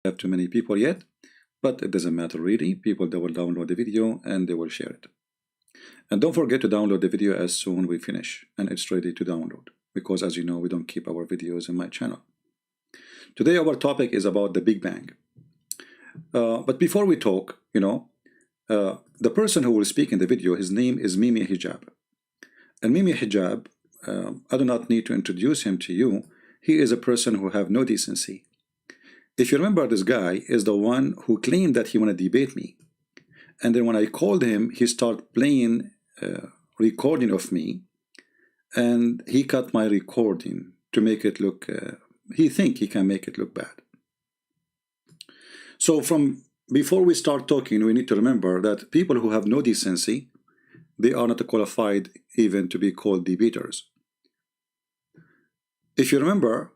have too many people yet, but it doesn't matter really. People, they will download the video and they will share it. And don't forget to download the video as soon we finish and it's ready to download, because as you know, we don't keep our videos in my channel. Today our topic is about the Big Bang. But before we talk, the person who will speak in the video, his name is Mimi Hijab. And Mimi Hijab, I do not need to introduce him to you. He is a person who have no decency. If you remember, this guy is the one who claimed that he want to debate me. And then when I called him, he started playing recording of me. And he cut my recording to make it look, he think he can make it look bad. So before we start talking, we need to remember that people who have no decency, they are not qualified even to be called debaters. If you remember,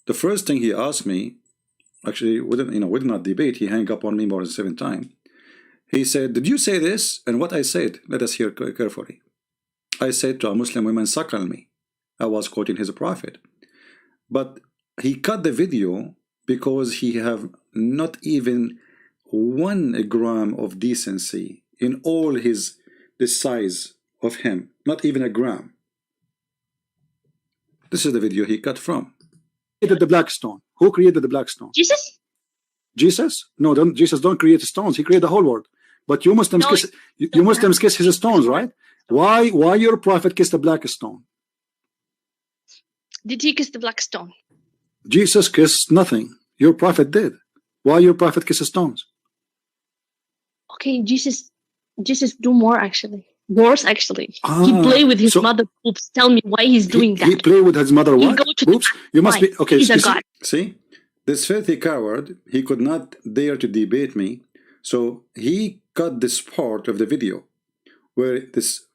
the first thing he asked me, actually, we did not debate. He hung up on me more than 7 times. He said, "Did you say this?" And what I said, let us hear carefully. I said to a Muslim woman, "Suckle me." I was quoting his prophet. But he cut the video because he have not even 1 gram of decency in all the size of him, not even a gram. This is the video he cut from. Created the black stone. Who created the black stone? Jesus? Jesus? No, Jesus don't create stones. He created the whole world. But you Muslims kiss his stones, right? Why your prophet kissed the black stone? Did he kiss the black stone? Jesus kissed nothing. Your prophet did. Why your prophet kisses stones? Okay, Jesus do more actually. Worse actually. He play with his mother boobs. Tell me why he's doing that. He play with his mother what? Boobs? You must be okay. He's a god. See, this filthy coward, he could not dare to debate me, so he cut this part of the video where this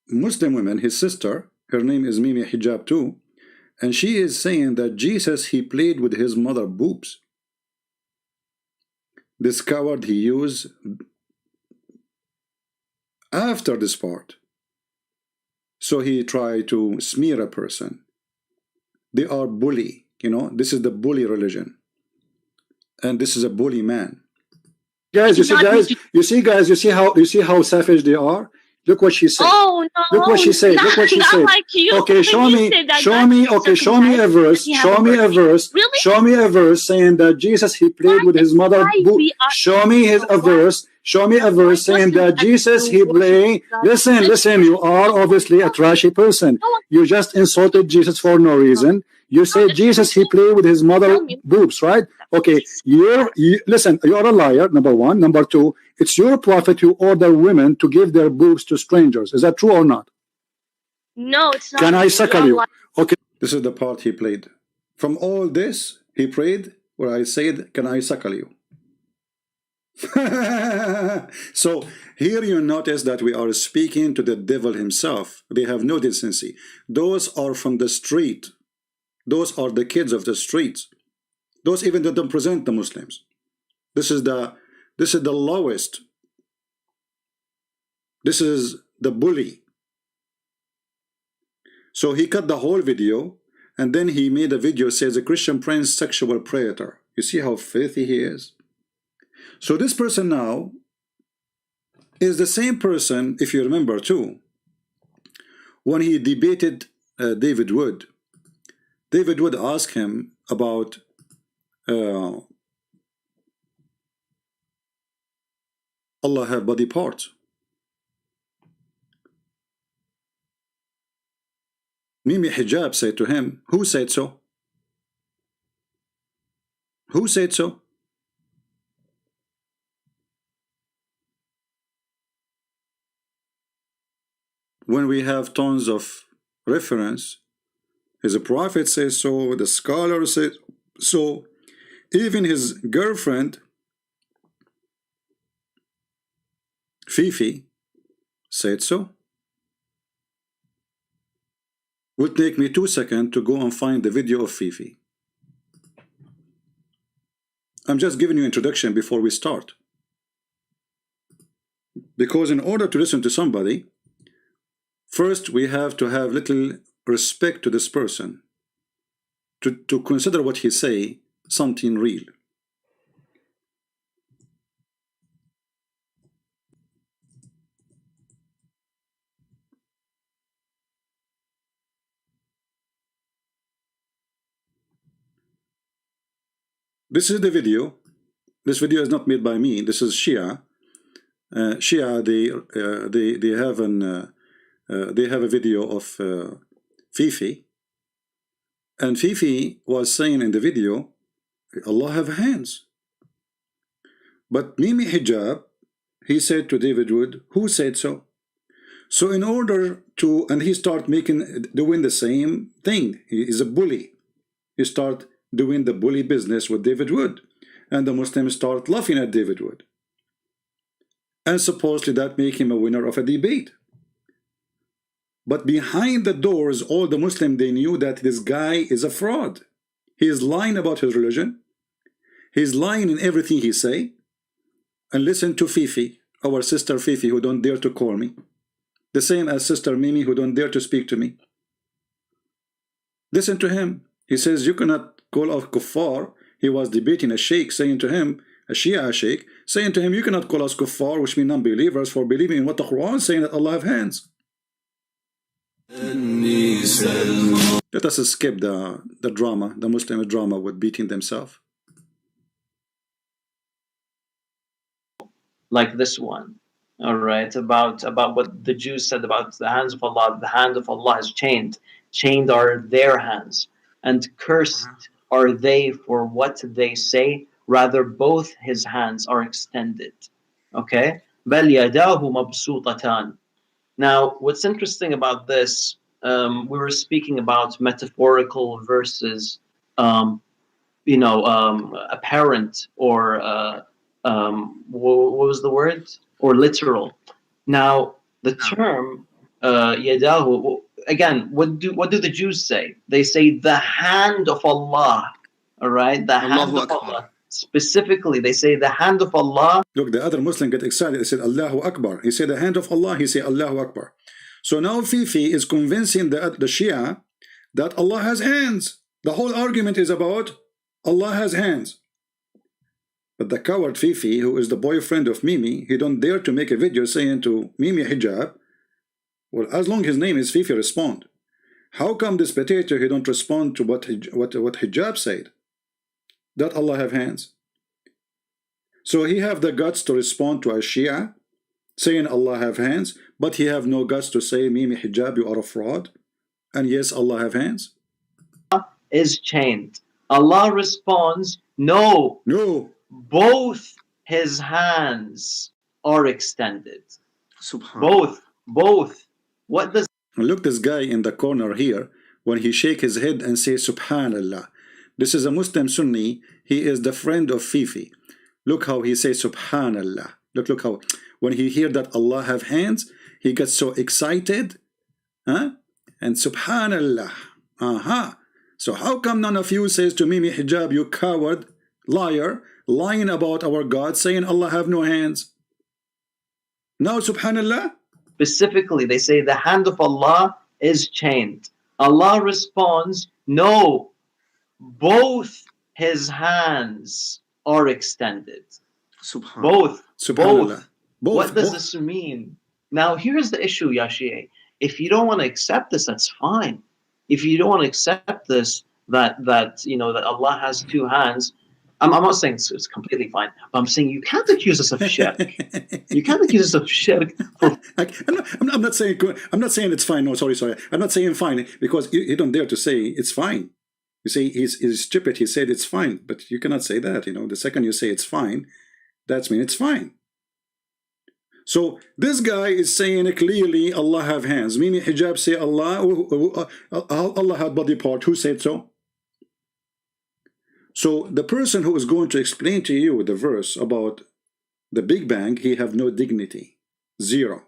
Muslim woman, his sister, her name is Mimi Hijab too, and she is saying that Jesus, he played with his mother boobs. This coward, he used after this part. So he tried to smear a person. They are bully, this is the bully religion. And this is a bully man. Guys, you see how savage they are? Look what she said. Oh no! Look what she said. Look what she said. Like you. Okay, show me a verse. Show me a verse. Really? Show me a verse saying that Jesus, he played with his mother. Show me a verse. Show me a verse saying that Jesus, he played. Listen. You are obviously a trashy person. You just insulted Jesus for no reason. You say Jesus, he played with his mother boobs, right? Okay, listen, you're a liar, number 1. Number 2, it's your prophet who ordered women to give their boobs to strangers. Is that true or not? No, it's not. Can I suckle you? Okay, this is the part he played. From all this, he prayed where I said, "Can I suckle you?" So here you notice that we are speaking to the devil himself. They have no decency. Those are from the street. Those are the kids of the streets. Those even that don't present the Muslims. This is the lowest. This is the bully. So he cut the whole video, and then he made a video says a Christian prince sexual predator. You see how filthy he is? So this person now is the same person, if you remember too, when he debated David Wood. David Wood asked him about Allah have body parts. Mimi Hijab said to him, "Who said so? Who said so?" When we have tons of reference, his prophet says so, the scholar says so, even his girlfriend Fifi said so. Would take me 2 seconds to go and find the video of Fifi. I'm just giving you introduction before we start, because in order to listen to somebody, first we have to have little respect to this person, to consider what he say something real. This is the video. This video is not made by me. This is Shia. Shia, they have a video of Fifi, and Fifi was saying in the video, Allah have hands. But Mimi Hijab, he said to David Wood, who said so? So in order to, and he start doing the same thing. He is a bully. He start doing the bully business with David Wood, and the Muslims start laughing at David Wood. And supposedly that make him a winner of a debate. But behind the doors, all the Muslims, they knew that this guy is a fraud. He is lying about his religion. He's lying in everything he say. And listen to Fifi, our sister Fifi, who don't dare to call me. The same as sister Mimi, who don't dare to speak to me. Listen to him. He says you cannot call us kuffar. He was debating a sheikh, saying to him, a Shia sheikh, saying to him, you cannot call us kuffar, which mean non-believers, for believing in what the Quran is saying, that Allah have hands. Let us skip the drama, the Muslim drama with beating themselves. Like this one, all right, about what the Jews said about the hands of Allah. The hand of Allah is chained are their hands, and cursed are they for what they say. Rather, both his hands are extended. Okay, بَلْ يَدَاهُ مَبْسُوطَتَانِ. Now, what's interesting about this, we were speaking about metaphorical versus, apparent, or what was the word? Or literal. Now, the term yadahu, again, what do the Jews say? They say the hand of Allah. All right, the hand of Allah. Specifically, they say the hand of Allah. Look, the other Muslim get excited. They said Allahu Akbar. He said the hand of Allah. He said Allahu Akbar. So now Fifi is convincing the Shia that Allah has hands. The whole argument is about Allah has hands. But the coward Fifi, who is the boyfriend of Mimi, he don't dare to make a video saying to Mimi Hijab, well, as long as his name is Fifi, respond. How come this potato, he don't respond to what Hijab said? That Allah have hands. So he have the guts to respond to a Shia, saying Allah have hands, but he have no guts to say, Mimi Hijab, you are a fraud. And yes, Allah have hands. Is chained. Allah responds, no. No. Both his hands are extended. Both. What does... Look, this guy in the corner here, when he shake his head and say Subhanallah. This is a Muslim Sunni. He is the friend of Fifi. Look how he says Subhanallah. Look how, when he hear that Allah have hands, he gets so excited. And Subhanallah. So how come none of you says to Mimi Hijab, you coward, liar, lying about our God, saying Allah have no hands? Now Subhanallah? Specifically, they say the hand of Allah is chained. Allah responds, no. Both his hands are extended. Both. What does this mean? Now, here's the issue, Yashie. If you don't want to accept this, that's fine. If you don't want to accept this, that Allah has two hands, I'm not saying it's completely fine. I'm saying you can't accuse us of shirk. You can't accuse us of shirk. I'm not saying it's fine. No, sorry. I'm not saying fine because you don't dare to say it's fine. You say he's stupid. He said it's fine, but you cannot say that. The second you say it's fine, that's mean it's fine. So this guy is saying clearly Allah have hands. Mimi Hijab say Allah had body part. Who said so? So the person who is going to explain to you the verse about the Big Bang, he have no dignity. Zero.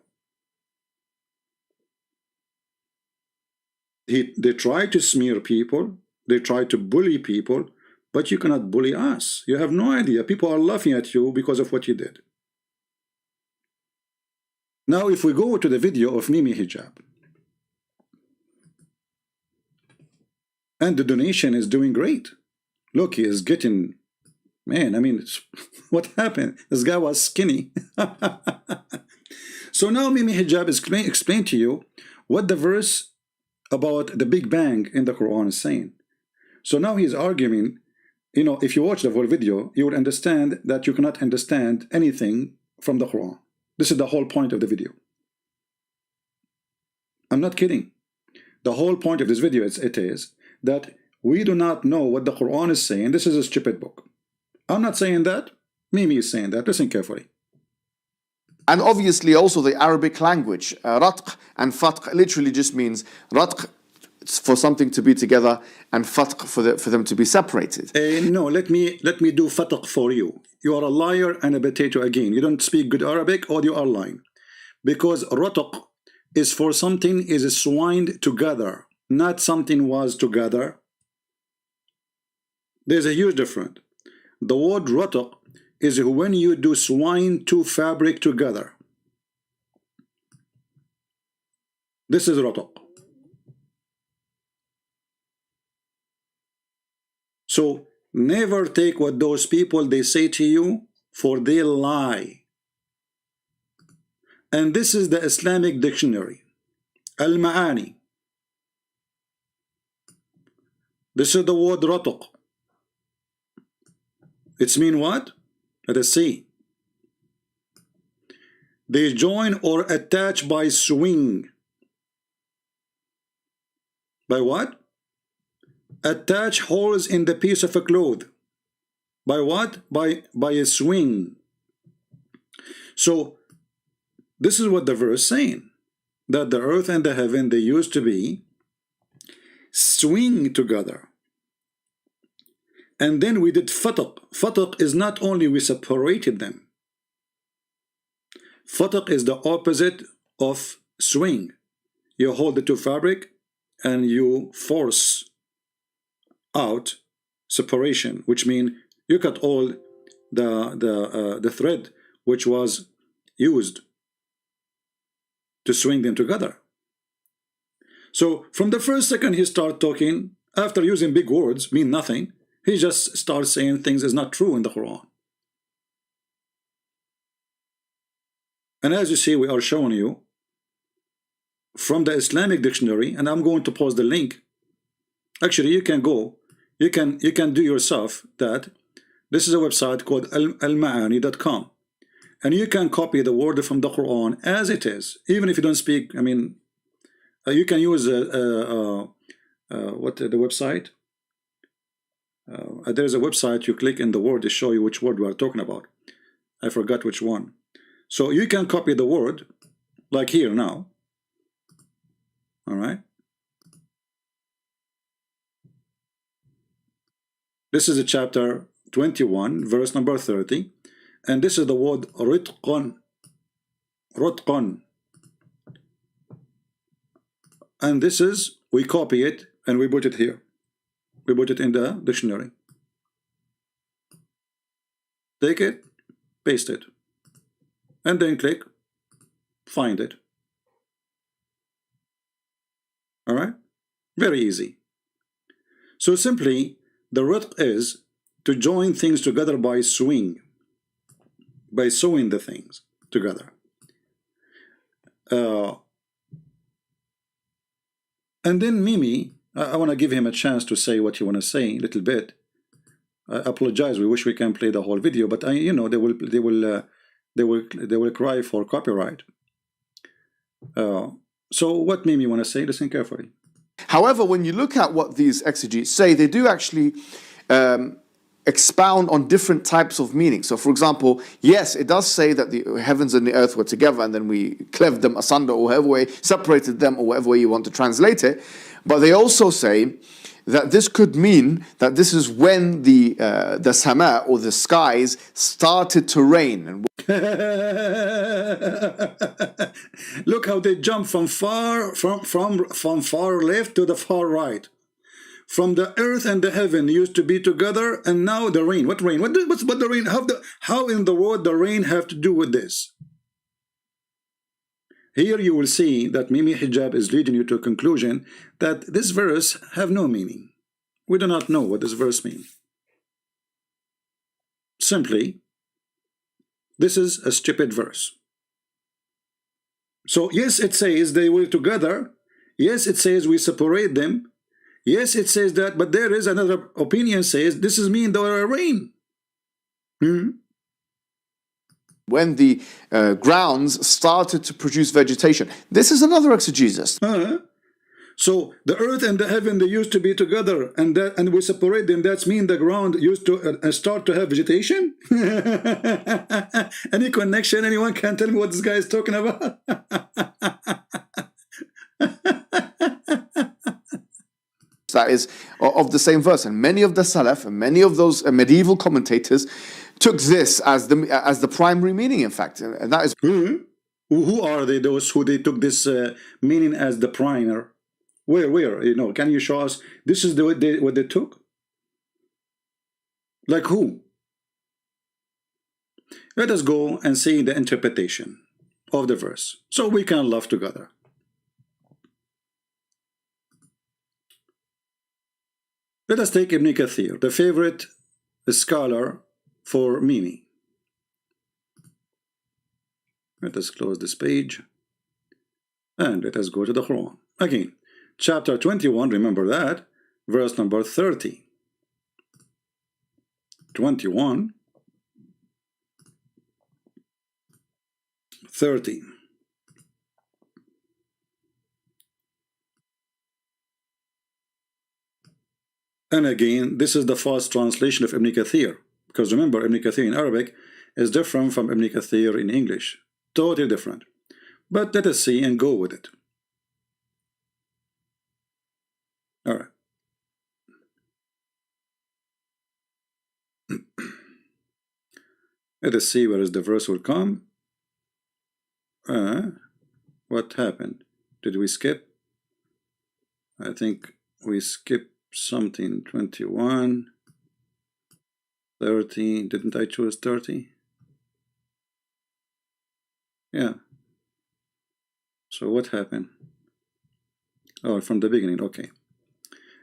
They try to smear people. They try to bully people. But you cannot bully us. You have no idea. People are laughing at you because of what you did. Now, if we go to the video of Mimi Hijab, and the donation is doing great. Look, he is getting, man, I mean, what happened? This guy was skinny. So now Mimi Hijab is explain to you what the verse about the Big Bang in the Quran is saying. So now he's arguing you know, if you watch the whole video, you will understand that you cannot understand anything from the Quran. This is the whole point of the video. I'm not kidding. The whole point of this video is that we do not know what the Quran is saying. This is a stupid book. I'm not saying that. Mimi is saying that. Listen carefully. And obviously also the Arabic language, ratq and fatq literally just means ratq for something to be together and fatq for them to be separated. No, let me do fatq for you. You are a liar and a potato again. You don't speak good Arabic or you are lying. Because ratq is for something is swined together, not something was together. There's a huge difference. The word ratq is when you do swine two fabric together. This is ratq. So never take what those people they say to you, for they lie. And this is the Islamic dictionary, al-ma'ani. This is the word ratq. It's mean what? Let us see. They join or attach by swing. By what? Attach holes in the piece of a cloth. By what? By a swing. So this is what the verse saying, that the earth and the heaven, they used to be swing together. And then we did fatq. Fatq is not only we separated them. Fatq is the opposite of swing. You hold the two fabric and you force out separation, which means you cut all the thread which was used to swing them together. So from the first second he start talking, after using big words mean nothing, he just starts saying things is not true in the Quran. And as you see, we are showing you from the Islamic dictionary, and I'm going to post the link. Actually, you can go, you can do yourself that. This is a website called almaani.com, and you can copy the word from the Quran as it is, even if you don't speak. I mean, you can use what the website. There's a website, you click in the word to show you which word we are talking about. I forgot which one. So you can copy the word like here now. All right. This is a chapter 21, verse number 30. And this is the word ritqan. Ritqan. And this is, we copy it and we put it here. We put it in the dictionary. Take it, paste it, and then click, find it. All right? Very easy. So simply, the ritq is to join things together by sewing the things together. And then Mimi, I want to give him a chance to say what you want to say a little bit. I apologize. We wish we can play the whole video, but you know they will cry for copyright. So what Mimi want to say? Listen carefully. However, when you look at what these exegetes say, they do actually expound on different types of meaning. So, for example, yes, it does say that the heavens and the earth were together, and then we cleft them asunder, or whatever way, separated them, or whatever way you want to translate it. But they also say that this could mean that this is when the sama, or the skies, started to rain. And look how they jump from far left to the far right. From the earth and the heaven used to be together, and now the rain. What rain? What the rain? How in the world the rain have to do with this? Here you will see that Mimi Hijab is leading you to a conclusion that this verse have no meaning. We do not know what this verse means. Simply, this is a stupid verse. So yes, it says they were together. Yes, it says we separate them. Yes, it says that, but there is another opinion says this is mean the rain. When the grounds started to produce vegetation. This is another exegesis. So the earth and the heaven, they used to be together, and we separate them. That's mean the ground used to start to have vegetation. Any connection? Anyone can tell me what this guy is talking about? That is of the same verse, and many of the Salaf and many of those medieval commentators took this as the primary meaning. In fact, and that is who are they? Those who they took this meaning as the primer. Where you know? Can you show us? This is what they took. Like who? Let us go and see the interpretation of the verse, so we can laugh together. Let us take Ibn Kathir, the favorite scholar for meaning. Let us close this page and let us go to the Quran. Again, chapter 21, remember that, verse number 30. 21, 30. And again, this is the fast translation of Ibn Kathir, because remember, Ibn Kathir in Arabic is different from Ibn Kathir in English. Totally different. But let us see and go with it. All right. Let us see where is the verse will come. What happened? Did we skip? I think we skipped something. 21, 30. Didn't I choose 30? Yeah. So what happened? Oh, from the beginning. Okay.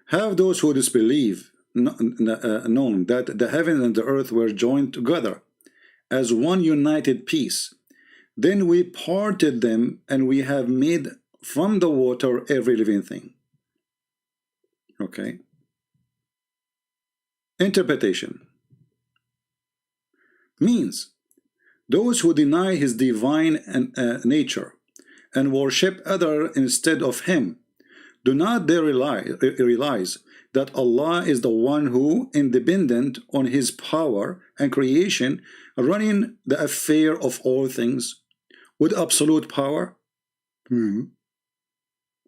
Have those who disbelieve known that the heaven and the earth were joined together as one united piece. Then we parted them, and we have made from the water every living thing. Okay. Interpretation means those who deny his divine nature and worship other instead of him, do not they realize that Allah is the one who, independent on his power and creation, running the affair of all things with absolute power?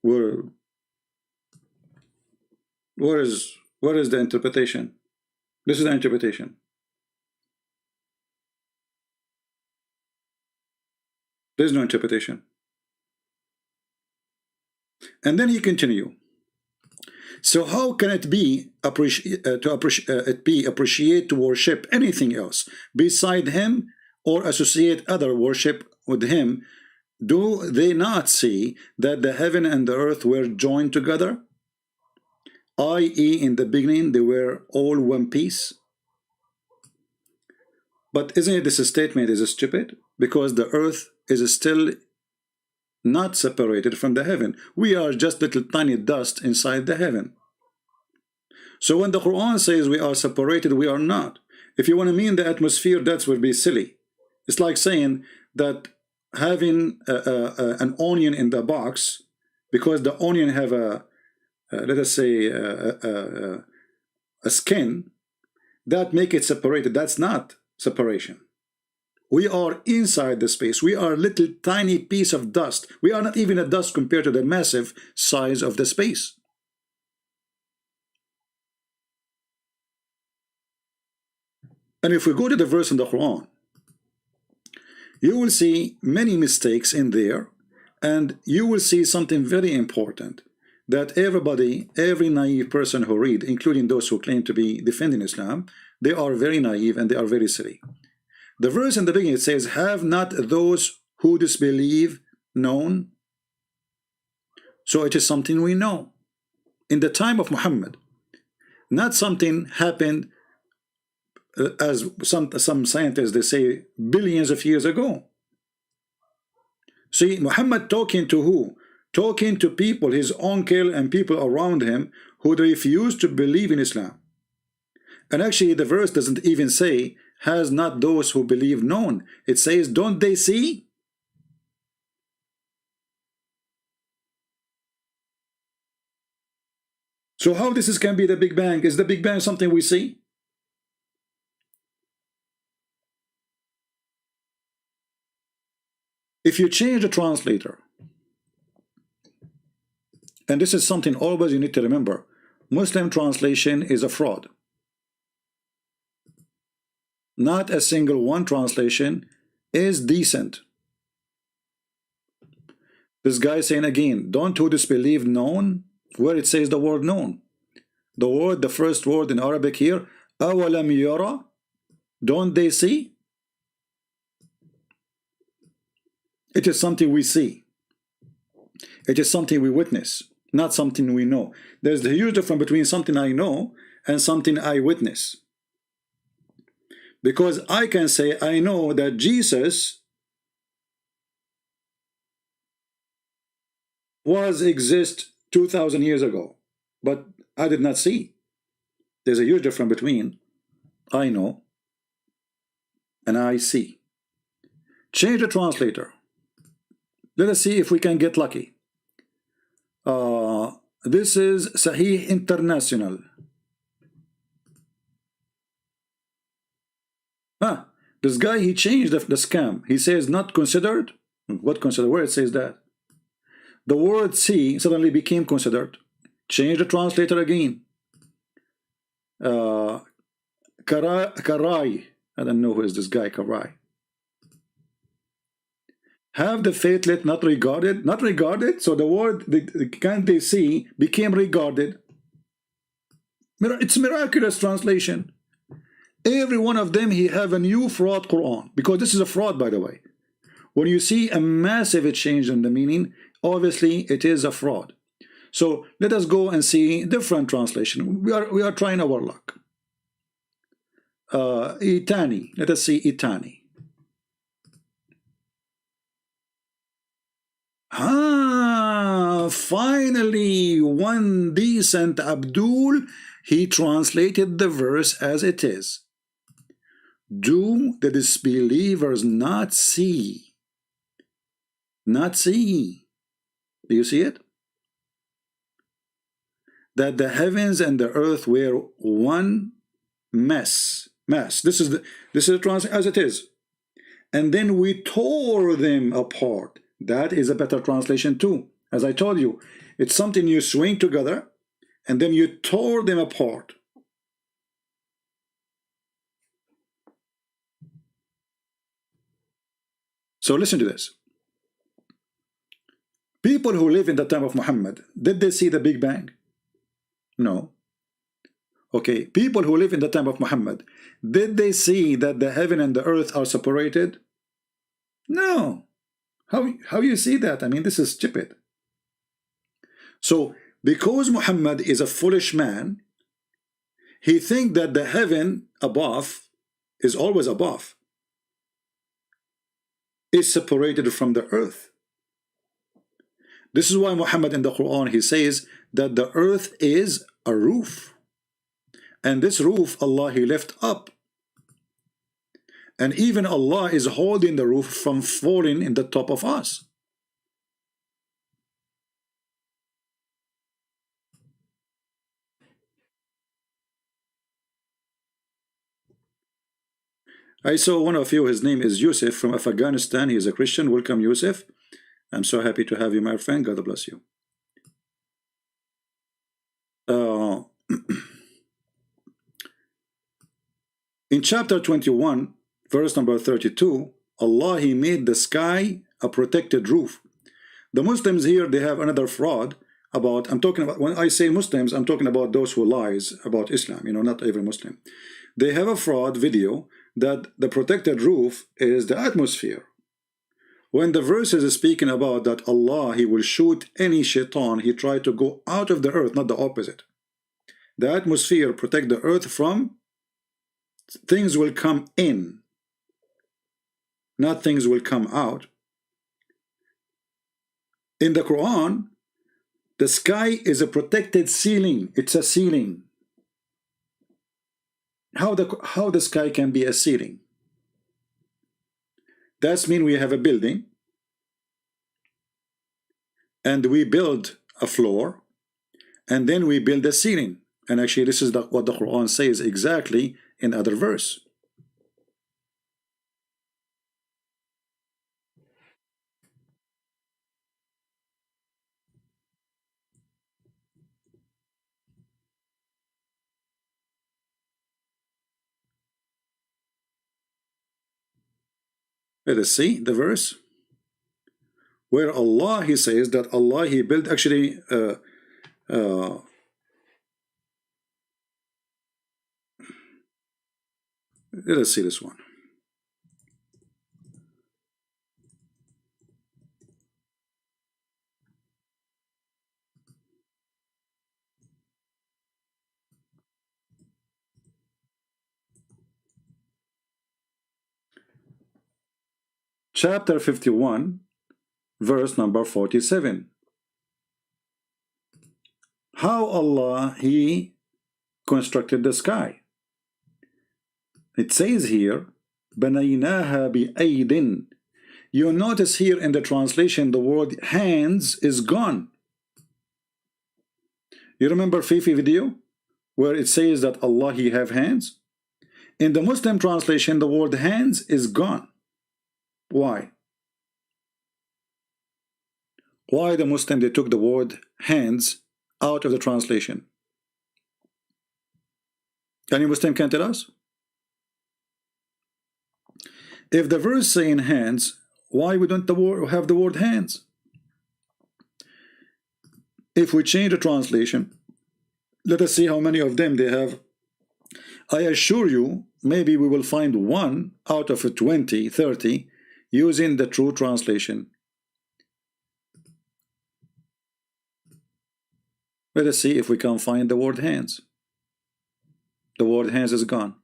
Where is the interpretation? This is the interpretation. There is no interpretation. And then he continue. So how can it be appreciate to worship anything else beside him, or associate other worship with him? Do they not see that the heaven and the earth were joined together, i.e. in the beginning they were all one piece? But isn't it this statement is stupid? Because the earth is still not separated from the heaven. We are just little tiny dust inside the heaven. So when the Quran says we are separated, we are not. If you want to mean the atmosphere, that would be silly. It's like saying that having an onion in the box, because the onion have a let us say a skin, that make it separated. That's not separation. We are inside the space. We are a little tiny piece of dust. We are not even a dust compared to the massive size of the space. And if we go to the verse in the Quran, you will see many mistakes in there, and you will see something very important, that everybody, every naive person who read, including those who claim to be defending Islam, they are very naive and they are very silly. The verse in the beginning, it says, have not those who disbelieve known? So it is something we know. In the time of Muhammad, not something happened as some scientists, they say, billions of years ago. See, Muhammad talking to who? Talking to people, his uncle and people around him, who refuse to believe in Islam. And actually the verse doesn't even say, has not those who believe known. It says, don't they see? So how this can be the Big Bang? Is the Big Bang something we see? If you change the translator, and this is something always you need to remember, Muslim translation is a fraud. Not a single one translation is decent. This guy saying again, don't who disbelieve known, where it says the word known. The word, the first word in Arabic here, awalam yara, don't they see? It is something we see. It is something we witness, not something we know. There's the huge difference between something I know and something I witness. Because I can say I know that Jesus exist 2,000 years ago, but I did not see. There's a huge difference between I know and I see. Change the translator. Let us see if we can get lucky. This is Sahih International. This guy, he changed the scam. He says not considered. What considered? Where it says that? The word see suddenly became considered. Change the translator again. Karai. I don't know who is this guy, Karai. Have the faithless not regarded? Not regarded? So the word, can't they see, became regarded. It's miraculous translation. Every one of them, he have a new fraud Quran. Because this is a fraud, by the way. When you see a massive change in the meaning, obviously it is a fraud. So let us go and see different translation. We are trying our luck. Itani. Let us see Itani. Finally, one decent Abdul, he translated the verse as it is. Do the disbelievers not see? Not see. Do you see it? That the heavens and the earth were one mass. This is the translation as it is. And then we tore them apart. That is a better translation too. As I told you, it's something you swing together and then you tore them apart. So listen to this. People who live in the time of Muhammad, did they see the Big Bang? No. Okay, people who live in the time of Muhammad, did they see that the heaven and the earth are separated? No. How you see that? I mean, this is stupid. So, because Muhammad is a foolish man, he thinks that the heaven above is always above, is separated from the earth. This is why Muhammad in the Quran, he says that the earth is a roof. And this roof, Allah, he left up. And even Allah is holding the roof from falling in the top of us. I saw one of you, his name is Yusuf from Afghanistan. He is a Christian. Welcome, Yusuf. I'm so happy to have you, my friend. God bless you. In chapter 21, verse number 32, Allah, he made the sky a protected roof. The Muslims here, they have another fraud about, I'm talking about, when I say Muslims, I'm talking about those who lies about Islam, you know, not every Muslim. They have a fraud video that the protected roof is the atmosphere. When the verses is speaking about that Allah, he will shoot any shaitan, he tried to go out of the earth, not the opposite. The atmosphere protect the earth from things will come in, not things will come out. In the Quran, The sky is a protected ceiling. It's a ceiling. How the sky can be a ceiling? That means we have a building, and we build a floor, and then we build a ceiling. And actually, this is what the Quran says exactly in other verse. Let us see the verse where Allah, He says that Allah, He built actually let us see this one. Chapter 51, verse number 47. How Allah, He constructed the sky. It says here, بَنَيْنَاهَا بِأَيْدٍ. You notice here in the translation the word hands is gone. You remember Fifi video where it says that Allah, He have hands? In the Muslim translation the word hands is gone. Why? Why the Muslim, they took the word hands out of the translation? Any Muslim can tell us? If the verse saying hands, why we don't have the word hands? If we change the translation, let us see how many of them they have. I assure you, maybe we will find one out of 20, 30 using the true translation. Let us see if we can find the word hands. The word hands is gone.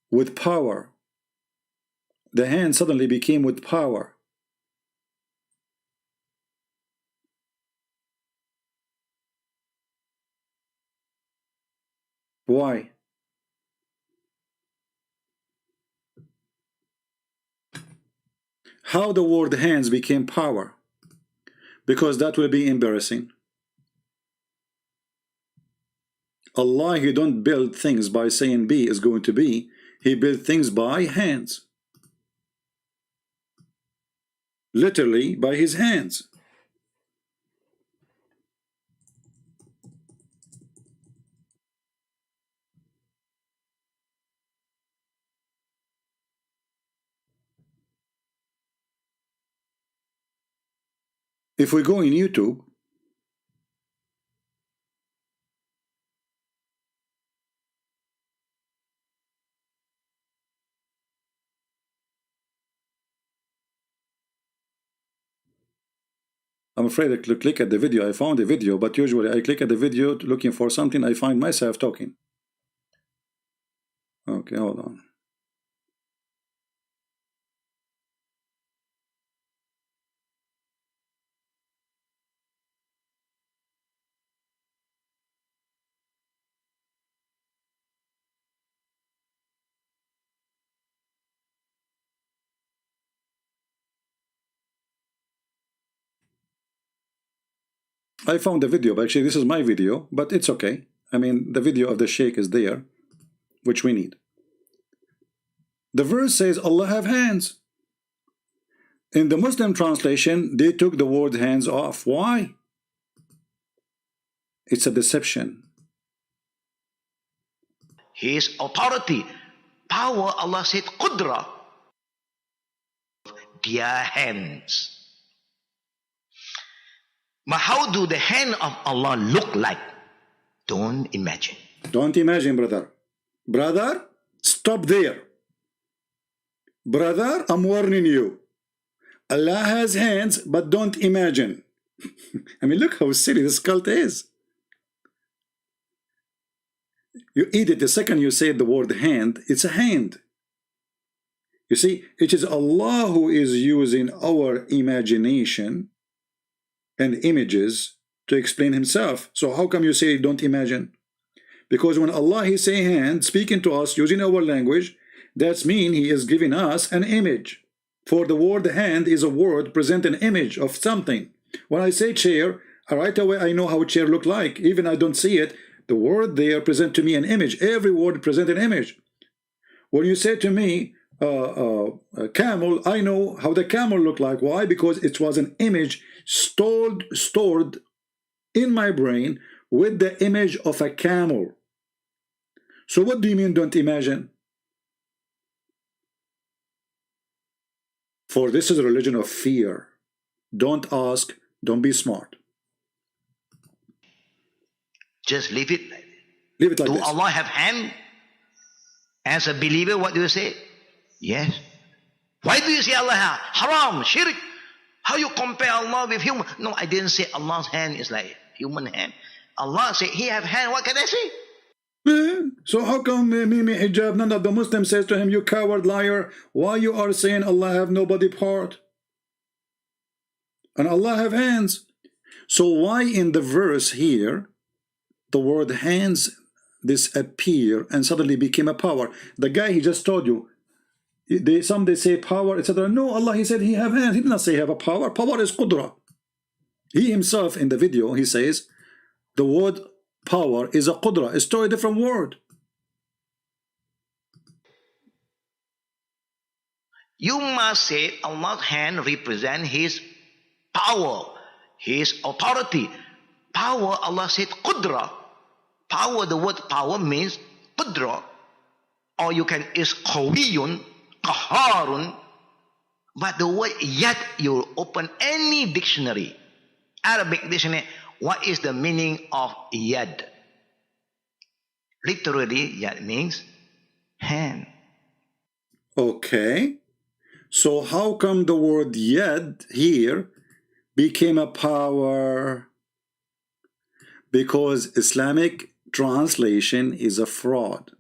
With power. The hand suddenly became with power. Why? How the word hands became power? Because that will be embarrassing. Allah, He don't build things by saying be is going to be. He built things by hands. Literally by His hands. If we go in YouTube, I'm afraid to click at the video. I found a video, but usually I click at the video looking for something, I find myself talking. Okay, hold on. I found the video, but actually this is my video, but it's okay. I mean, the video of the Sheikh is there, which we need. The verse says Allah have hands. In the Muslim translation, they took the word hands off. Why? It's a deception. His authority, power, Allah said, Qudra, their hands. But how do the hand of Allah look like? Don't imagine. Don't imagine, brother. Brother, stop there. Brother, I'm warning you. Allah has hands, but don't imagine. I mean, look how silly this cult is. You eat it the second you say the word hand, it's a hand. You see, it is Allah who is using our imagination and images to explain himself. So how come you say don't imagine? Because when Allah he say hand, speaking to us using our language, that's mean he is giving us an image. For the word hand is a word present an image of something. When I say chair, right away I know how a chair look like. Even I don't see it, the word there present to me an image. Every word present an image. When you say to me camel, I know how the camel look like. Why? Because it was an image stored in my brain with the image of a camel. So what do you mean don't imagine? For this is a religion of fear. Don't ask, don't be smart. Just leave it. Leave it like Do this. Allah have hand? As a believer, what do you say? Yes. Why do you say Allah have? Haram, shirk. How you compare Allah with human? No, I didn't say Allah's hand is like human hand. Allah said he have hand. What can I say? So how come Mimi hijab, none of the Muslims says to him, you coward liar, why you are saying Allah have no body part? And Allah have hands. So why in the verse here, the word hands disappear and suddenly became a power? The guy he just told you, some they say power, etc. No, Allah he said he have hands. He did not say he have a power. Power is qudra. He himself in the video, he says, the word power is a qudra. It's still a different word. You must say Allah's hand represent his power, his authority. Power, Allah said qudra. Power, the word power means qudra. Or you can, is qawiyun, qaharun. But the word yad, you open any dictionary, Arabic dictionary, what is the meaning of yad? Literally, yad means hand. Okay. So how come the word yad here became a power? Because Islamic translation is a fraud.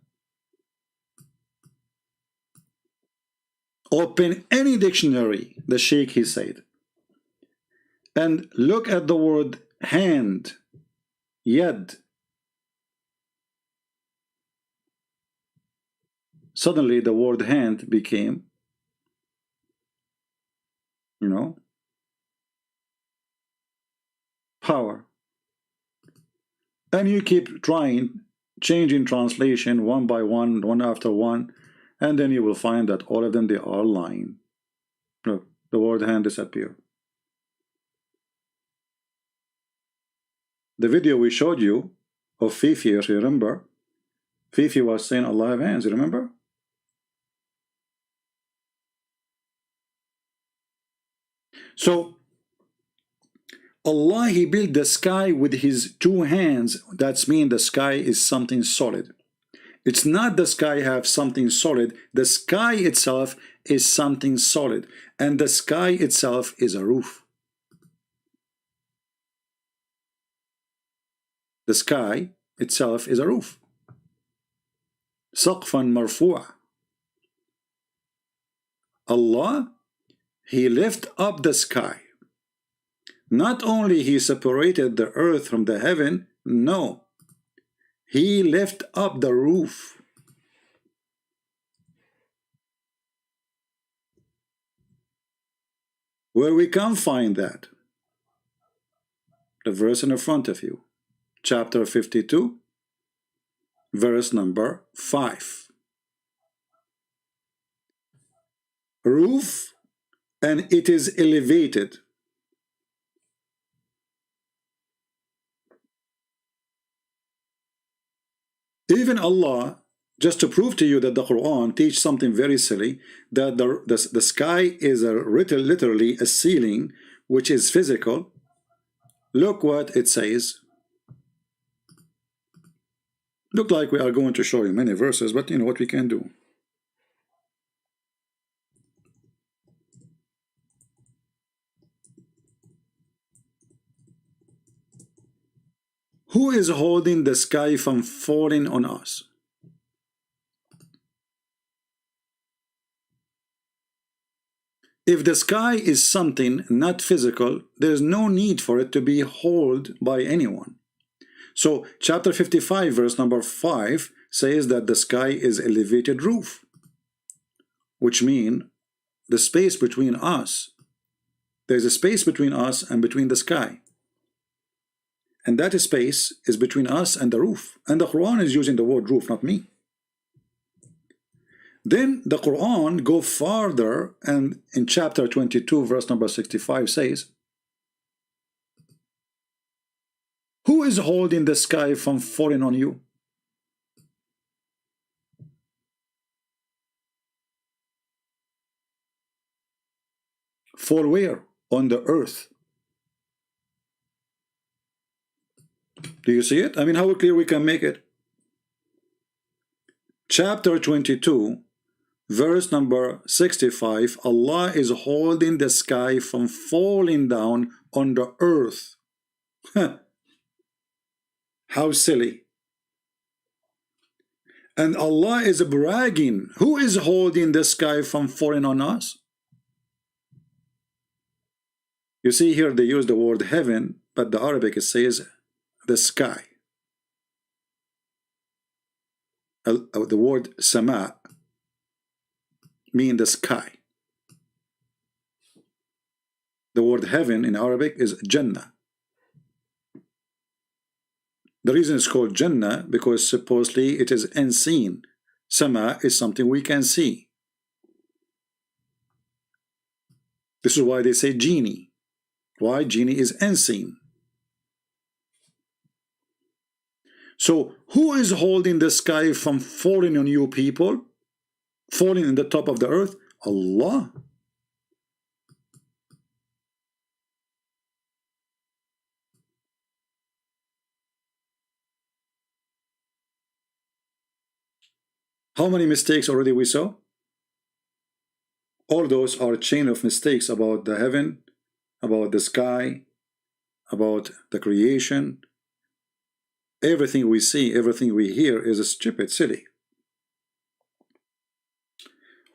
Open any dictionary, the Sheikh he said, and look at the word hand, yad. Suddenly the word hand became, power. And you keep trying, changing translation one by one, one after one, and then you will find that all of them, they are lying. Look, the word hand disappeared. The video we showed you of Fifi, if you remember, Fifi was saying Allah have hands, you remember? So Allah he built the sky with his two hands. That's mean the sky is something solid. It's not the sky have something solid. The sky itself is something solid, and the sky itself is a roof. The sky itself is a roof. سقفا مرفوع. Allah, he lift up the sky. Not only he separated the earth from the heaven, no. He lift up the roof. Where we can find that? The verse in the front of you. Chapter 52, verse number 5. Roof, and it is elevated. Even Allah, just to prove to you that the Quran teaches something very silly, that the sky is literally a ceiling which is physical. Look what it says. Look like we are going to show you many verses, but you know what we can do. Who is holding the sky from falling on us? If the sky is something not physical, there's no need for it to be held by anyone. So chapter 55 verse number 5 says that the sky is elevated roof, which means the space between us. There's a space between us and between the sky, and that space is between us and the roof. And the Quran is using the word roof, not me. Then the Quran go farther, and in chapter 22 verse number 65 says, who is holding the sky from falling on you? Fall where? On the earth. Do you see it? I mean, how clear we can make it? Chapter 22 verse number 65, Allah is holding the sky from falling down on the earth. How silly. And Allah is bragging. Who is holding the sky from falling on us? You see here they use the word heaven, but the Arabic it says the sky. The word sama mean the sky. The word heaven in Arabic is Jannah. The reason it's called Jannah because supposedly it is unseen. Sama is something we can see. This is why they say genie. Why? Genie is unseen. So who is holding the sky from falling on you people? Falling in the top of the earth? Allah. How many mistakes already we saw? All those are a chain of mistakes about the heaven, about the sky, about the creation. Everything we see, everything we hear is a stupid, silly.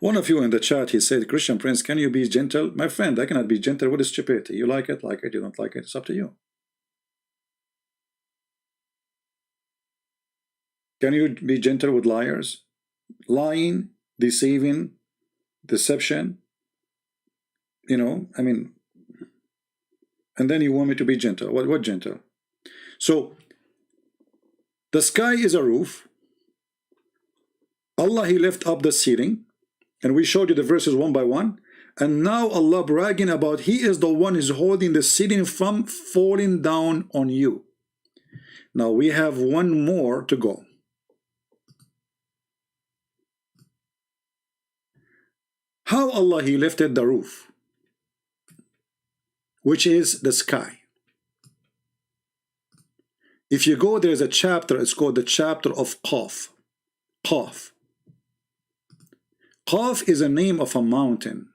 One of you in the chat, he said, Christian Prince, can you be gentle? My friend, I cannot be gentle with stupidity. You like it, you don't like it, it's up to you. Can you be gentle with liars? Lying, deceiving, deception, you know, I mean, and then you want me to be gentle. What gentle? So the sky is a roof. Allah, he left up the ceiling, and we showed you the verses one by one, and now Allah bragging about he is the one who's holding the ceiling from falling down on you. Now we have one more to go. How Allah he lifted the roof, which is the sky. If you go, there's a chapter, it's called the chapter of Qaf. Qaf. Qaf is a name of a mountain.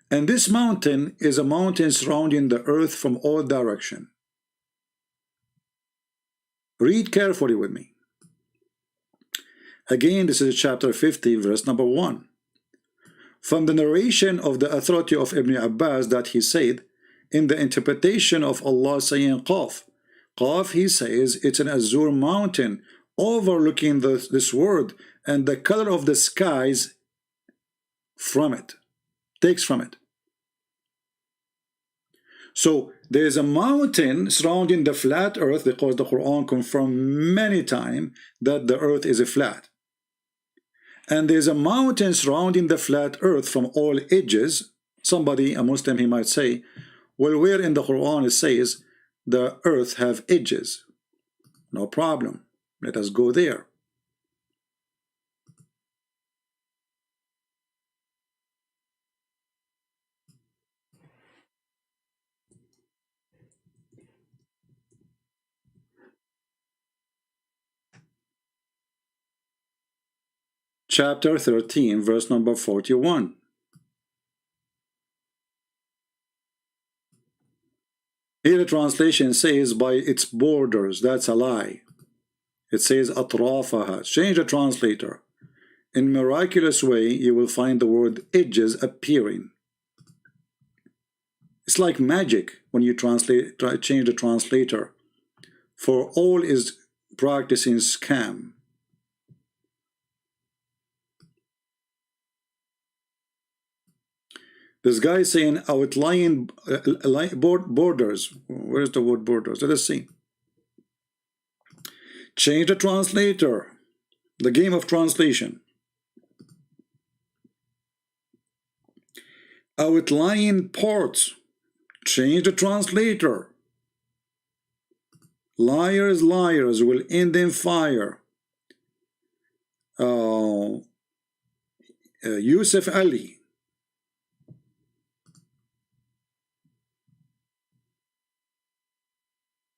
And this mountain is a mountain surrounding the earth from all direction. Read carefully with me. Again, this is chapter 50, verse number 1. From the narration of the authority of Ibn Abbas that he said, in the interpretation of Allah saying Qaf, Qaf, he says, it's an azure mountain overlooking this world, and the color of the skies from it, takes from it. So there is a mountain surrounding the flat earth, because the Quran confirmed many times that the earth is a flat. And there's a mountain surrounding the flat earth from all edges. Somebody, a Muslim, he might say, well, where in the Quran it says the earth have edges? No problem. Let us go there. Chapter 13, verse number 41. Here the translation says by its borders. That's a lie. It says atrafaha. Change the translator. in miraculous way, you will find the word edges appearing. It's like magic when you translate, change the translator. For all is practicing scam. This guy is saying outlying borders. Where's the word borders? Let us see. Change the translator. The game of translation. Outlying ports. Change the translator. Liars, liars will end in fire. Yusuf Ali.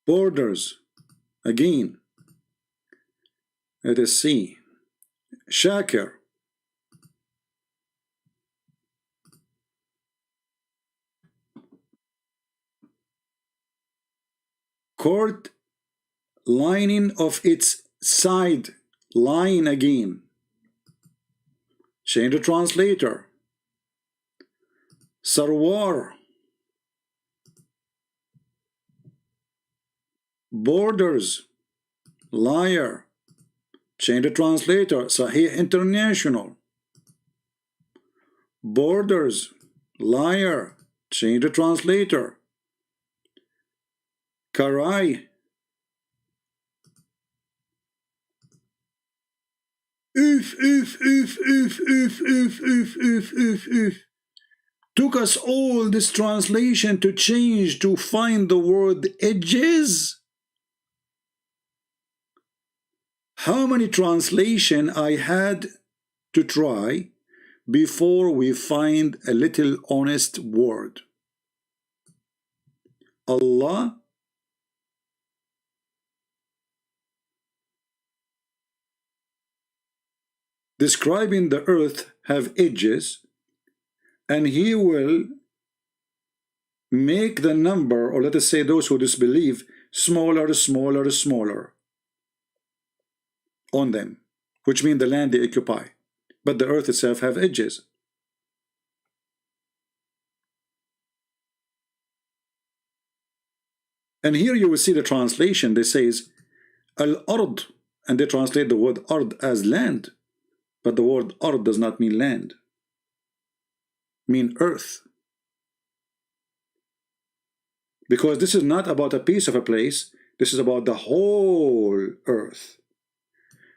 Borders. Again. Let us see. Shakir. Court lining of its side. Line again. Change the translator. Sarwar. Borders. Liar. Change the translator. Sahih International. Borders. Liar. Change the translator. Karai. If. Took us all this translation to change to find the word edges. How many translation I had to try before we find a little honest word. Allah describing the earth have edges, and he will make the number, or let us say those who disbelieve, smaller, smaller, smaller on them, which means the land they occupy. But the earth itself have edges. And here you will see the translation. They says al-ard, and they translate the word ard as land, but the word ard does not mean land, mean earth. Because this is not about a piece of a place, this is about the whole earth.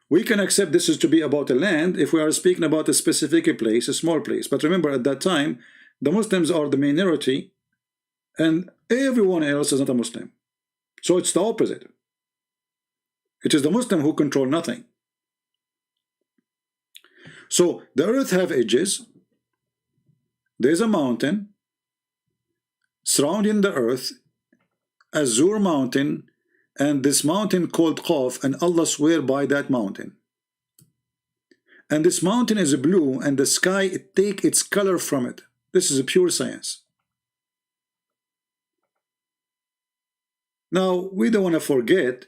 We can accept this is to be about a land if we are speaking about a specific place, a small place. But remember, at that time, the Muslims are the minority, and everyone else is not a Muslim. So it's the opposite. It is the Muslim who control nothing. So the earth have edges. There's a mountain surrounding the earth, Azur mountain, and this mountain called Qaf, and Allah swear by that mountain. And this mountain is blue, and the sky, it take its color from it. This is a pure science. Now, we don't want to forget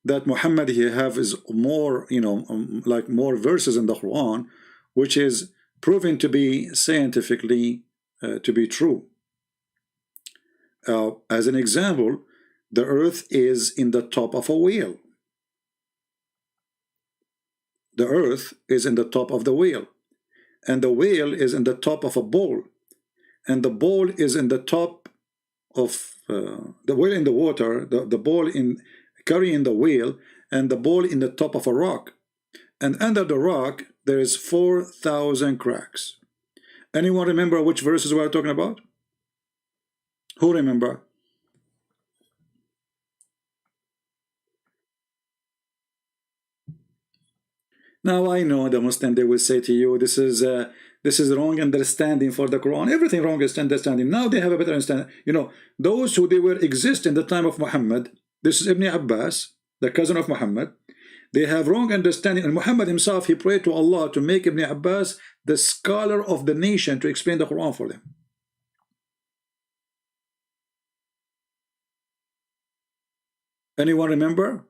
that Muhammad here have is more, like more verses in the Quran, which is proven to be scientifically to be true. As an example, the earth is in the top of a wheel. The earth is in the top of the wheel, and the whale is in the top of a bowl, and the bowl is in the top of the whale in the water, the ball in carrying the whale, and the ball in the top of a rock, and under the rock there is 4,000 cracks. Anyone remember which verses we are talking about? Who remember? Now I know the Muslim, they will say to you, this is wrong understanding for the Quran. Everything wrong is understanding. Now they have a better understanding. Those who they were exist in the time of Muhammad. This is Ibn Abbas, the cousin of Muhammad. They have wrong understanding, and Muhammad himself, he prayed to Allah to make Ibn Abbas the scholar of the nation to explain the Quran for them. Anyone remember?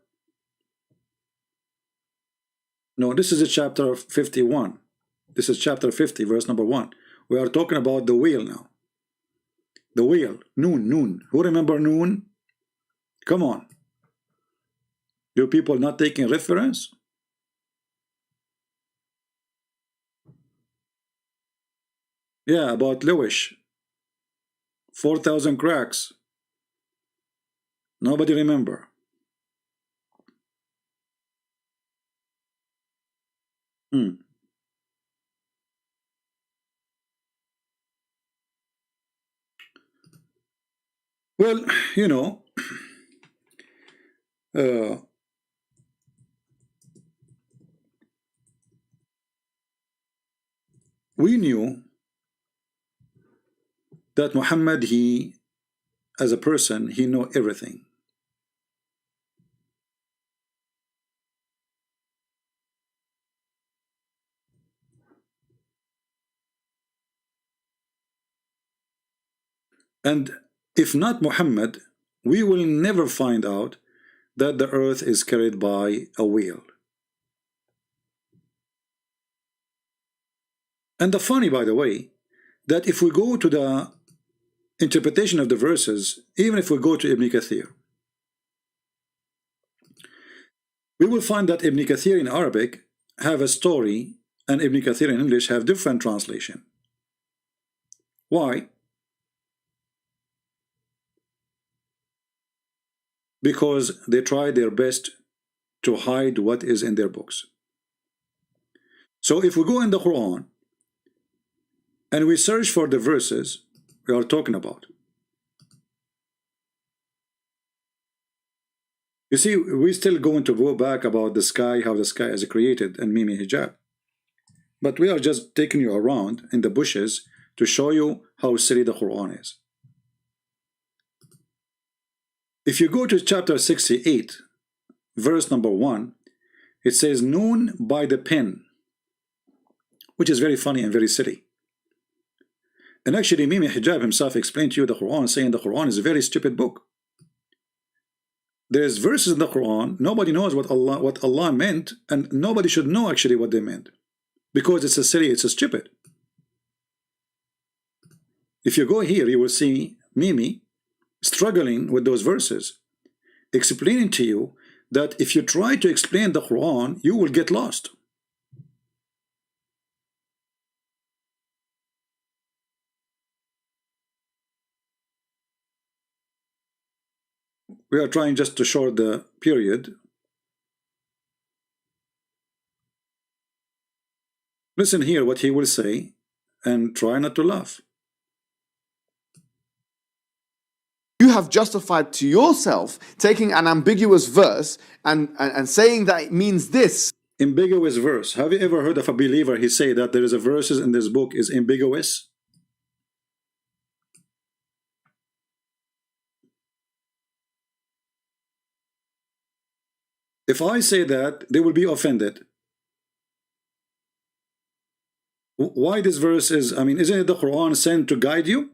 No, this is a chapter 51. This is chapter 50, verse number 1. We are talking about the wheel now. The wheel, noon. Who remember noon? Come on. You people not taking reference? Yeah, about Lewis. 4,000 cracks. Nobody remember. Well, you know, we knew that Muhammad, he, as a person, he know everything. And if not Muhammad, we will never find out that the earth is carried by a wheel. And the funny, by the way, that if we go to the interpretation of the verses, even if we go to Ibn Kathir, we will find that Ibn Kathir in Arabic have a story and Ibn Kathir in English have different translation. Why? Because they try their best to hide what is in their books. So if we go in the Quran and we search for the verses we are talking about, you see, we're still going to go back about the sky, how the sky is created, and Mimi hijab. But we are just taking you around in the bushes to show you how silly the Quran is. If you go to chapter 68, verse number 1, it says, noon by the pen, which is very funny and very silly. And actually, Mimi Hijab himself explained to you the Quran, saying the Quran is a very stupid book. There's verses in the Quran, nobody knows what Allah meant, and nobody should know actually what they meant, because it's a silly, it's a stupid. If you go here, you will see Mimi struggling with those verses, explaining to you that if you try to explain the Quran, you will get lost. We are trying just to show the period. Listen here what he will say and try not to laugh. You have justified to yourself taking an ambiguous verse and saying that it means this. Ambiguous verse. Have you ever heard of a believer he say that there is a verses in this book is ambiguous? If I say that, they will be offended. Why this verse is, I mean, isn't it the Quran sent to guide you?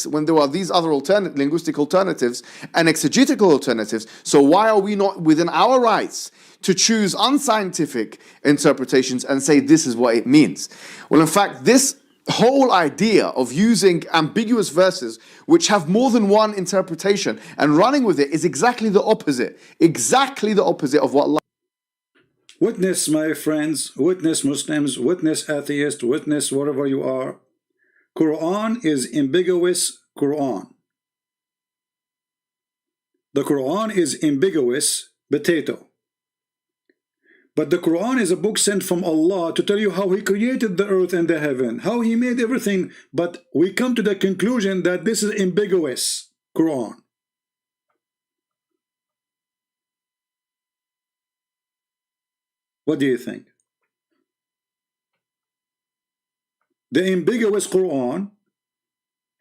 When there are these other linguistic alternatives and exegetical alternatives, so why are we not within our rights to choose unscientific interpretations and say this is what it means? Well, in fact, this whole idea of using ambiguous verses which have more than one interpretation and running with it is exactly the opposite of what Allah. Witness, my friends, witness Muslims, witness atheists, witness wherever you are. Quran is ambiguous Quran. The Quran is ambiguous potato. But the Quran is a book sent from Allah to tell you how He created the earth and the heaven, how He made everything. But we come to the conclusion that this is ambiguous Quran. What do you think? The ambiguous Quran,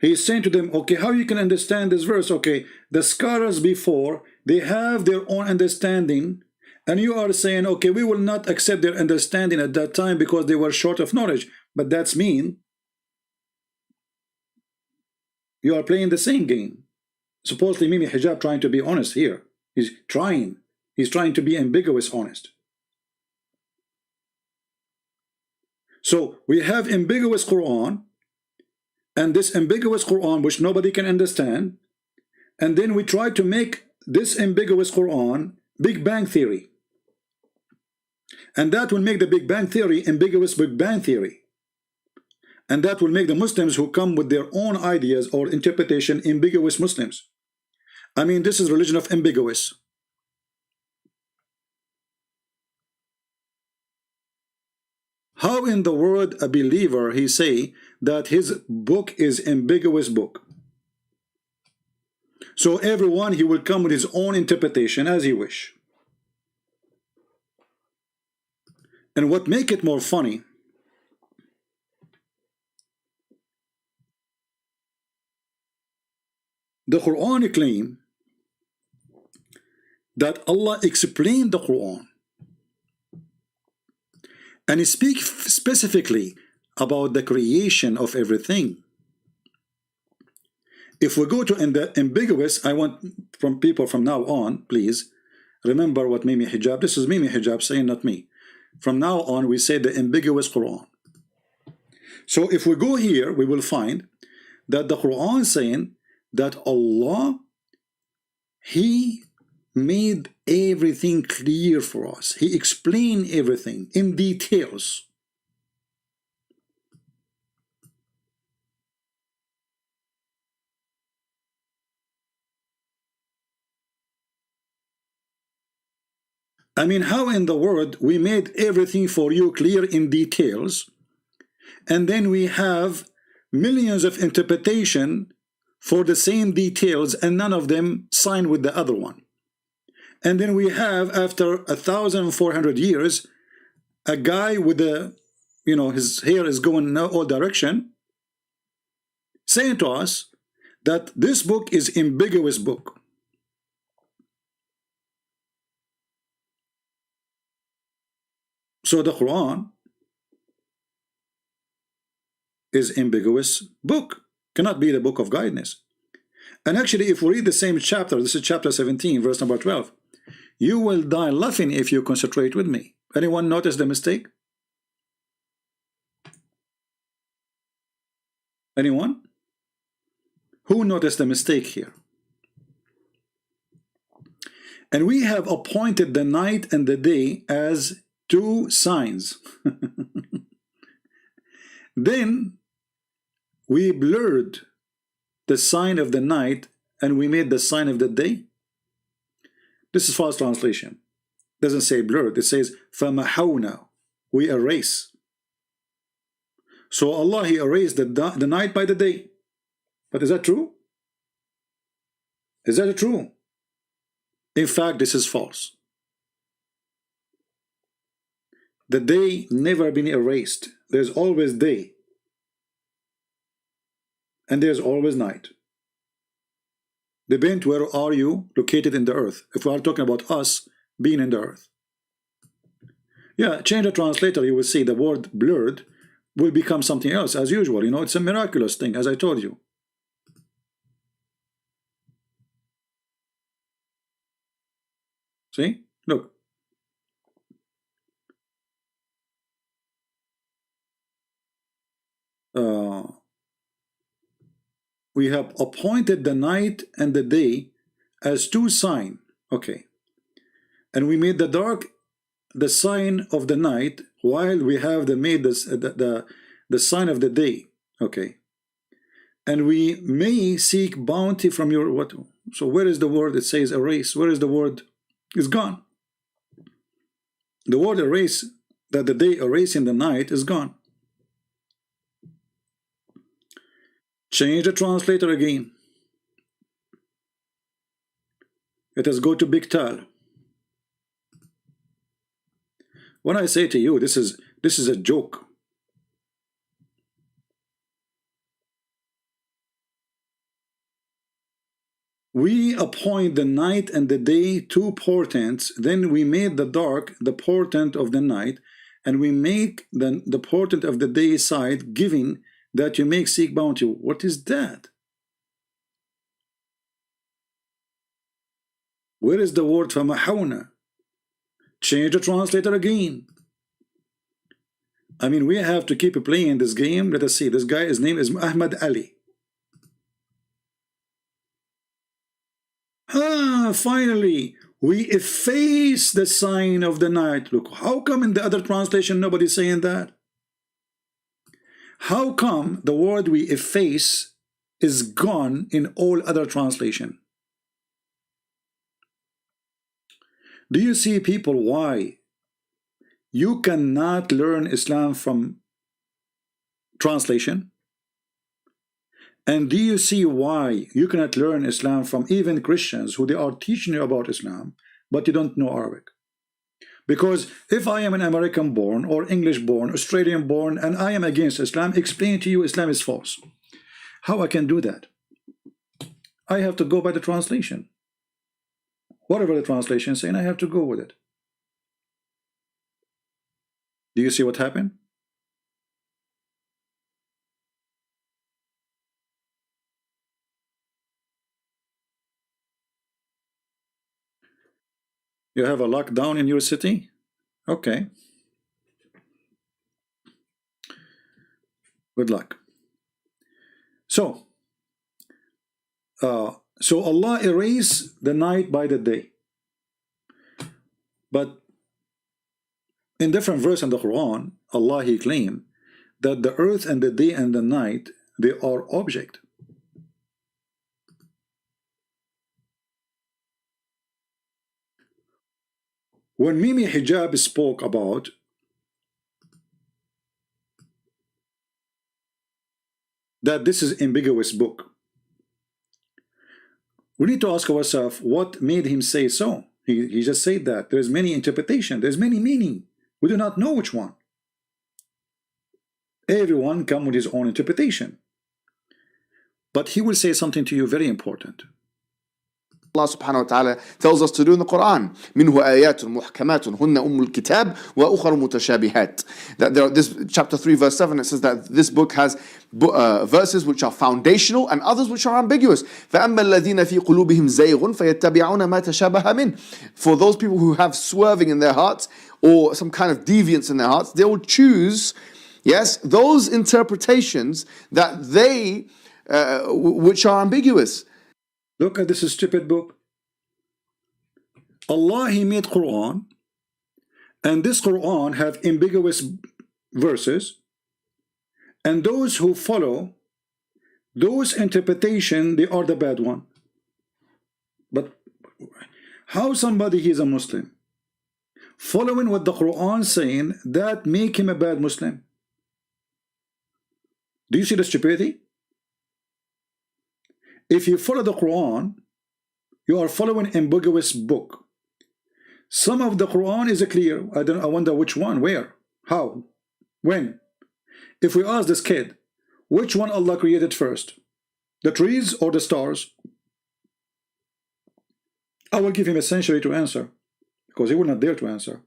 He's saying to them, okay, how you can understand this verse? Okay, the scholars before, they have their own understanding, and you are saying, okay, we will not accept their understanding at that time because they were short of knowledge. But that's mean. You are playing the same game. Supposedly Mimi Hijab trying to be honest here. He's trying. He's trying to be ambiguous honest. So we have ambiguous Quran, and this ambiguous Quran which nobody can understand, and then we try to make this ambiguous Quran Big Bang Theory, and that will make the Big Bang Theory ambiguous Big Bang Theory, and that will make the Muslims who come with their own ideas or interpretation ambiguous Muslims. I mean, this is religion of ambiguous. How in the world a believer he say that his book is ambiguous book? So everyone he will come with his own interpretation as he wish. And what make it more funny, the Quran claim that Allah explained the Quran, and he speaks specifically about the creation of everything. If we go to the ambiguous, I want from people from now on, please remember what Mimi Hijab, this is Mimi Hijab saying, not me. From now on, we say the ambiguous Quran. So if we go here, we will find that the Quran saying that Allah, He made everything clear for us. He explained everything in details. I mean, how in the world we made everything for you clear in details, and then we have millions of interpretation for the same details, and none of them sign with the other one. And then we have, after 1,400 years, a guy with a, you know, his hair is going in all direction, saying to us that this book is ambiguous book. So the Quran is ambiguous book, cannot be the book of guidance. And actually, if we read the same chapter, this is chapter 17, verse number 12, you will die laughing if you concentrate with me. Anyone notice the mistake? Anyone? Who noticed the mistake here? And we have appointed the night and the day as two signs. Then we blurred the sign of the night and we made the sign of the day. This is false translation. It doesn't say blurred, it says فَمَحَوْنَا, we erase. So Allah, He erased the night by the day. But is that true? Is that true? In fact, this is false. The day never been erased. There's always day. And there's always night. Depends where are you located in the earth. If we are talking about us being in the earth. Yeah, change the translator, you will see the word blurred will become something else as usual. You know, it's a miraculous thing, as I told you. See? Look. We have appointed the night and the day as two signs. Okay. And we made the dark the sign of the night, while we have made the sign of the day. Okay. And we may seek bounty from your what? So where is the word that says erase? Where is the word? It's gone. The word erase, that the day erasing the night, is gone. Change the translator again. Let us go to Big Tal. When I say to you, this is a joke. We appoint the night and the day two portents, then we made the dark the portent of the night, and we make the portent of the day side, giving that you make seek bounty. What is that? Where is the word فَمَحَوْنَا? change the translator again. I mean, we have to keep playing this game. Let us see. This guy, his name is Muhammad Ali. Finally, we efface the sign of the night. Look, how come in the other translation nobody's saying that? How come the word we efface is gone in all other translation? Do you see, people, why you cannot learn Islam from translation? And do you see why you cannot learn Islam from even Christians who they are teaching you about Islam, but you don't know Arabic? Because if I am an American born or English born, Australian born, and I am against Islam, explain to you Islam is false. How I can do that? I have to go by the translation. Whatever the translation is saying, I have to go with it. Do you see what happened? You have a lockdown in your city? Okay. Good luck. So Allah erased the night by the day. But in different verse in the Quran, Allah, He claimed that the earth and the day and the night, they are object. When Mimi Hijab spoke about that this is ambiguous book, we need to ask ourselves what made him say so. He just said that there's many interpretation, there's many meaning. We do not know which one. Everyone come with his own interpretation. But he will say something to you very important. Allah subhanahu wa ta'ala tells us to do in the Quran. منه آيات محكمات هن أم الكتاب وأخر متشابهات. That there, this chapter 3 verse 7, it says that this book has verses which are foundational and others which are ambiguous. فأما الذين في قلوبهم زيغ فيتبعون ما تشابه منه. For those people who have swerving in their hearts or some kind of deviance in their hearts, they will choose, yes, those interpretations that they which are ambiguous. Look at this stupid book. Allah, He made Quran, and this Quran have ambiguous verses, and those who follow those interpretation, they are the bad one. But how somebody he is a Muslim following what the Quran saying, that make him a bad Muslim? Do you see the stupidity? If you follow the Quran, you are following ambiguous book. Some of the Quran is clear. I wonder which one, where, how, when. If we ask this kid, which one Allah created first, the trees or the stars? I will give him a century to answer, because he will not dare to answer.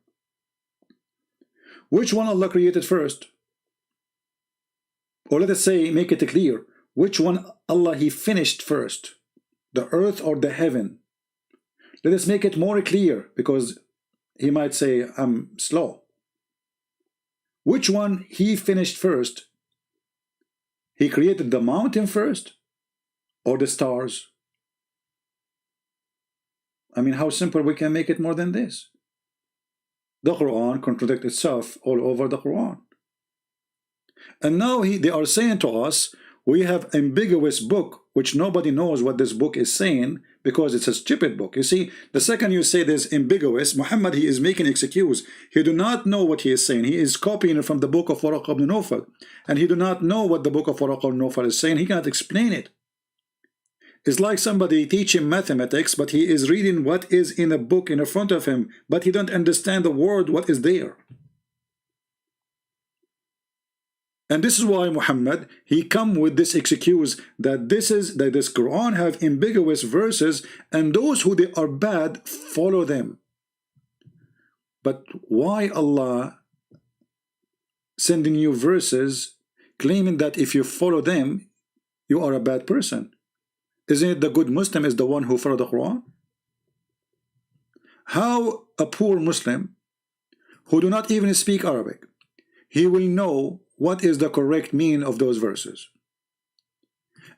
Which one Allah created first? Or let us say, make it clear, which one Allah He finished first, the earth or the heaven? Let us make it more clear, because he might say I'm slow. Which one He finished first? He created the mountain first or the stars? I mean, how simple we can make it more than this? The Quran contradicts itself all over the Quran. And now they are saying to us, we have ambiguous book, which nobody knows what this book is saying, because it's a stupid book. You see, the second you say this ambiguous, Muhammad, he is making excuse. He do not know what he is saying. He is copying from the book of Waraq ibn Nawfal, and he do not know what the book of Waraq ibn Nawfal is saying. He cannot explain it. It's like somebody teaching mathematics, but he is reading what is in a book in front of him, but he don't understand the word what is there. And this is why Muhammad, he come with this excuse that this Quran have ambiguous verses, and those who they are bad follow them. But why Allah sending you verses claiming that if you follow them, you are a bad person? Isn't it the good Muslim is the one who follow the Quran? How a poor Muslim who do not even speak Arabic, he will know what is the correct meaning of those verses.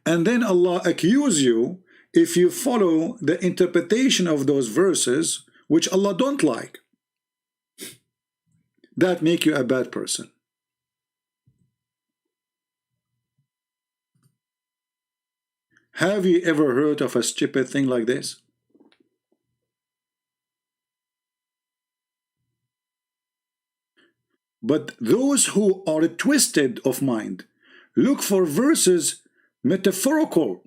And then Allah accuse you if you follow the interpretation of those verses which Allah don't like. That make you a bad person. Have you ever heard of a stupid thing like this? But those who are twisted of mind look for verses metaphorical.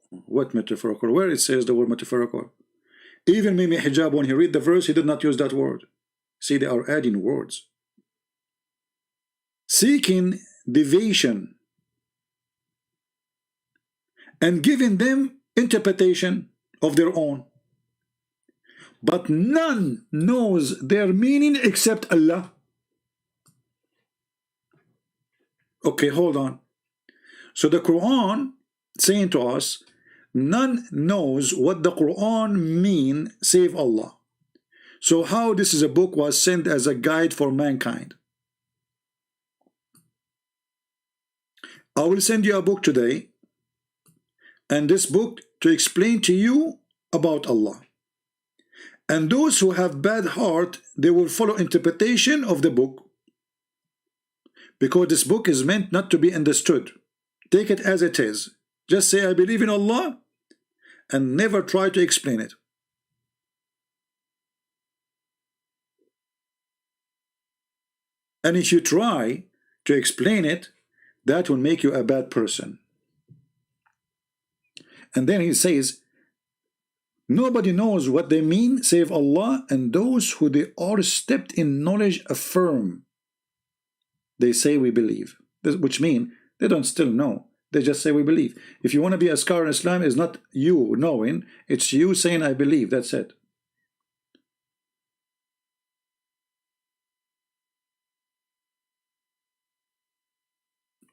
What metaphorical? Where it says the word metaphorical? Even Mimi Hijab, when he read the verse, he did not use that word. See, they are adding words. Seeking deviation and giving them interpretation of their own. But none knows their meaning except Allah. Okay, hold on. So the Quran saying to us, none knows what the Quran mean save Allah. So how this is a book was sent as a guide for mankind? I will send you a book today, and this book to explain to you about Allah. And those who have bad heart, they will follow interpretation of the book, because this book is meant not to be understood. Take it as it is. Just say, I believe in Allah, and never try to explain it. And if you try to explain it, that will make you a bad person. And then he says, nobody knows what they mean save Allah, and those who they are steeped in knowledge affirm. They say we believe, which mean they don't still know. They just say we believe. If you want to be a scholar in Islam, it's not you knowing, it's you saying I believe. That's it.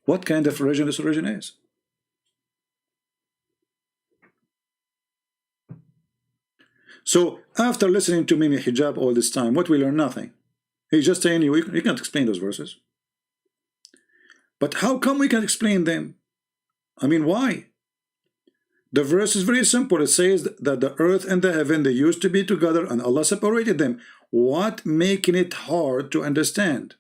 What kind of religion this religion is? So after listening to Mimi Hijab all this time, what we learn? Nothing. He's just saying you can't explain those verses. But how come we can explain them? I mean, why? The verse is very simple. It says that the earth and the heaven, they used to be together and Allah separated them. What making it hard to understand?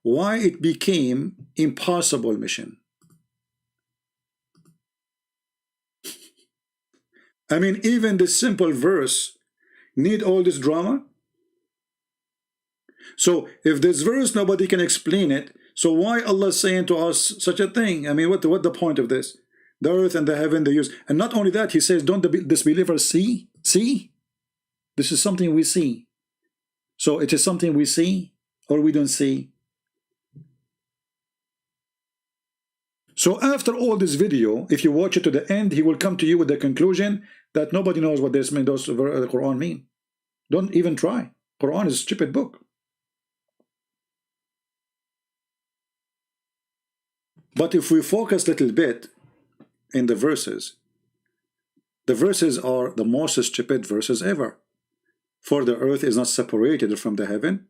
Why it became impossible mission? I mean, even this simple verse need all this drama? So if this verse nobody can explain it, so why Allah saying to us such a thing? I mean, what the point of this? The earth and the heaven they use. And not only that, he says, don't the disbelievers see? See? This is something we see. So it is something we see or we don't see. So after all this video, if you watch it to the end, he will come to you with the conclusion that nobody knows what this mean, those the Quran mean. Don't even try. Quran is a stupid book. But if we focus a little bit in the verses are the most stupid verses ever. For the earth is not separated from the heaven.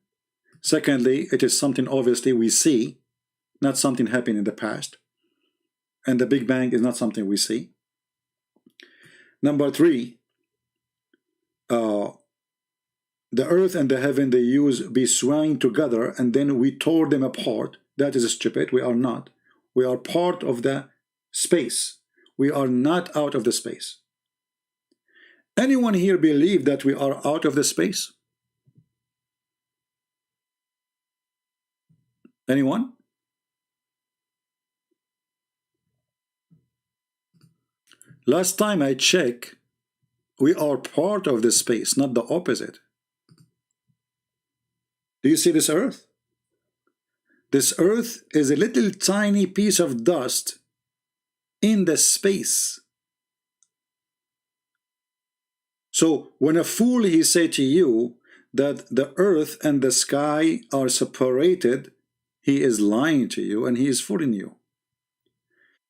Secondly, it is something obviously we see, not something happened in the past. And the Big Bang is not something we see. Number three, the earth and the heaven they be swaying together and then we tore them apart. That is stupid. We are not. We are part of the space. We are not out of the space. Anyone here believe that we are out of the space? Anyone? Last time I checked, we are part of the space, not the opposite. Do you see this earth? This earth is a little tiny piece of dust in the space. So when a fool he say to you that the earth and the sky are separated, he is lying to you and he is fooling you.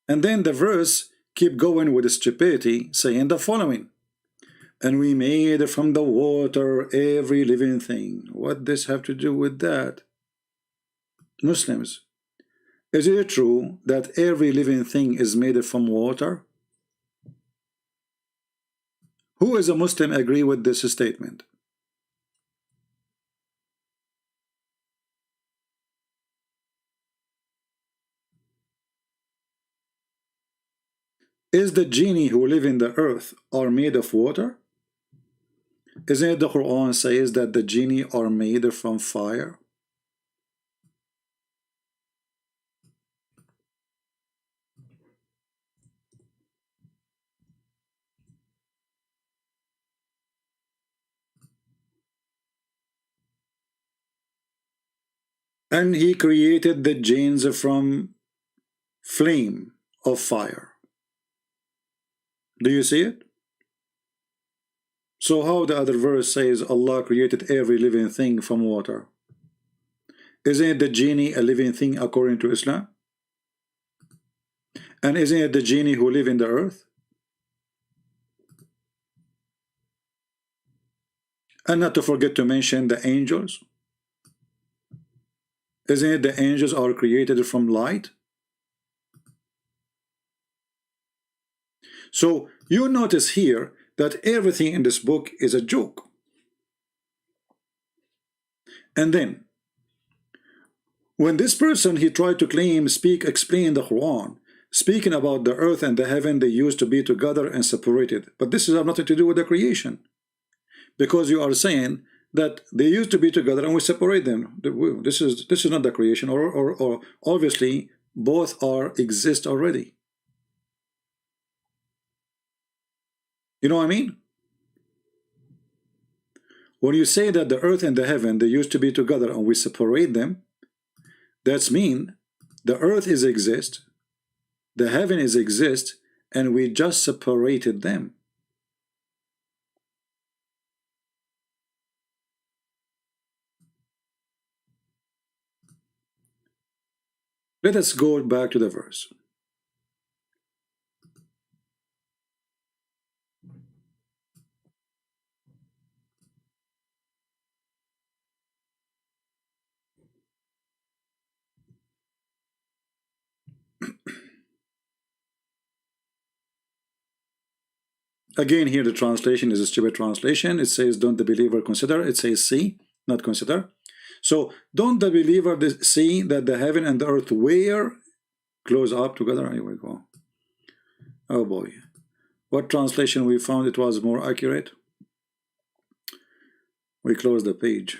And then the verse keep going with the stupidity, saying the following: and we made from the water every living thing. What does this have to do with that? Muslims, is it true that every living thing is made from water? Who is a Muslim agree with this statement? Is the genie who live in the earth are made of water? Isn't it the Quran says that the genie are made from fire? And he created the jinns from flame of fire. Do you see it? So how the other verse says Allah created every living thing from water? Isn't it the genie a living thing according to Islam? And isn't it the genie who live in the earth? And not to forget to mention the angels. Isn't it the angels are created from light? So you notice here that everything in this book is a joke. And then when this person, he tried to claim, explain the Quran, speaking about the earth and the heaven, they used to be together and separated. But this has nothing to do with the creation, because you are saying that they used to be together and we separate them. This is not the creation, or obviously both exist already. You know what I mean? When you say that the earth and the heaven, they used to be together and we separate them, that's mean the earth is exist, the heaven is exist, and we just separated them. Let us go back to the verse. Again, here the translation is a stupid translation. It says, don't the believer consider. It says see, not consider. So don't the believer see that the heaven and the earth were close up together? Here we go. Oh boy. What translation we found it was more accurate? We close the page.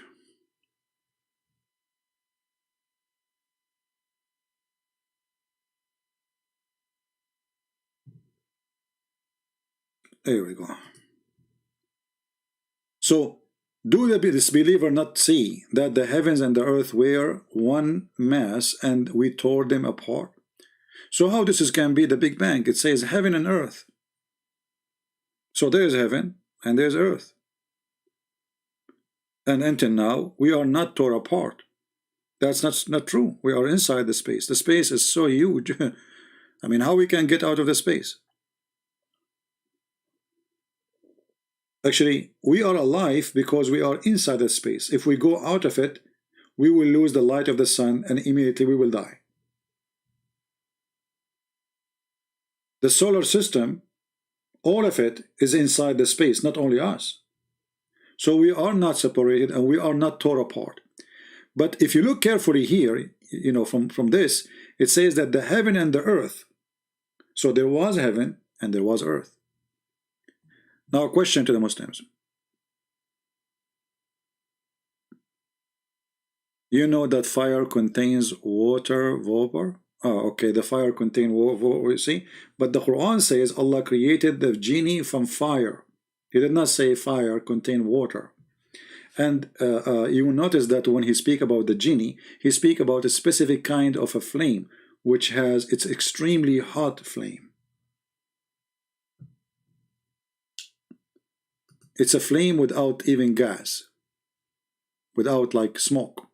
There we go. So, do this believer not see that the heavens and the earth were one mass and we tore them apart? So how this can be the Big Bang? It says heaven and earth. So there's heaven and there's earth. And until now, we are not tore apart. That's not true. We are inside the space. The space is so huge. I mean, how we can get out of the space? Actually, we are alive because we are inside the space. If we go out of it, we will lose the light of the sun and immediately we will die. The solar system, all of it is inside the space, not only us. So we are not separated and we are not tore apart. But if you look carefully here, you know, from this, it says that the heaven and the earth. So there was heaven and there was earth. Now, a question to the Muslims. You know that fire contains water vapor? Oh, okay, the fire contains water, you see? But the Quran says Allah created the genie from fire. He did not say fire contain water. And you will notice that when he speak about the genie, he speak about a specific kind of a flame, which has its extremely hot flame. It's a flame without even gas, without like smoke.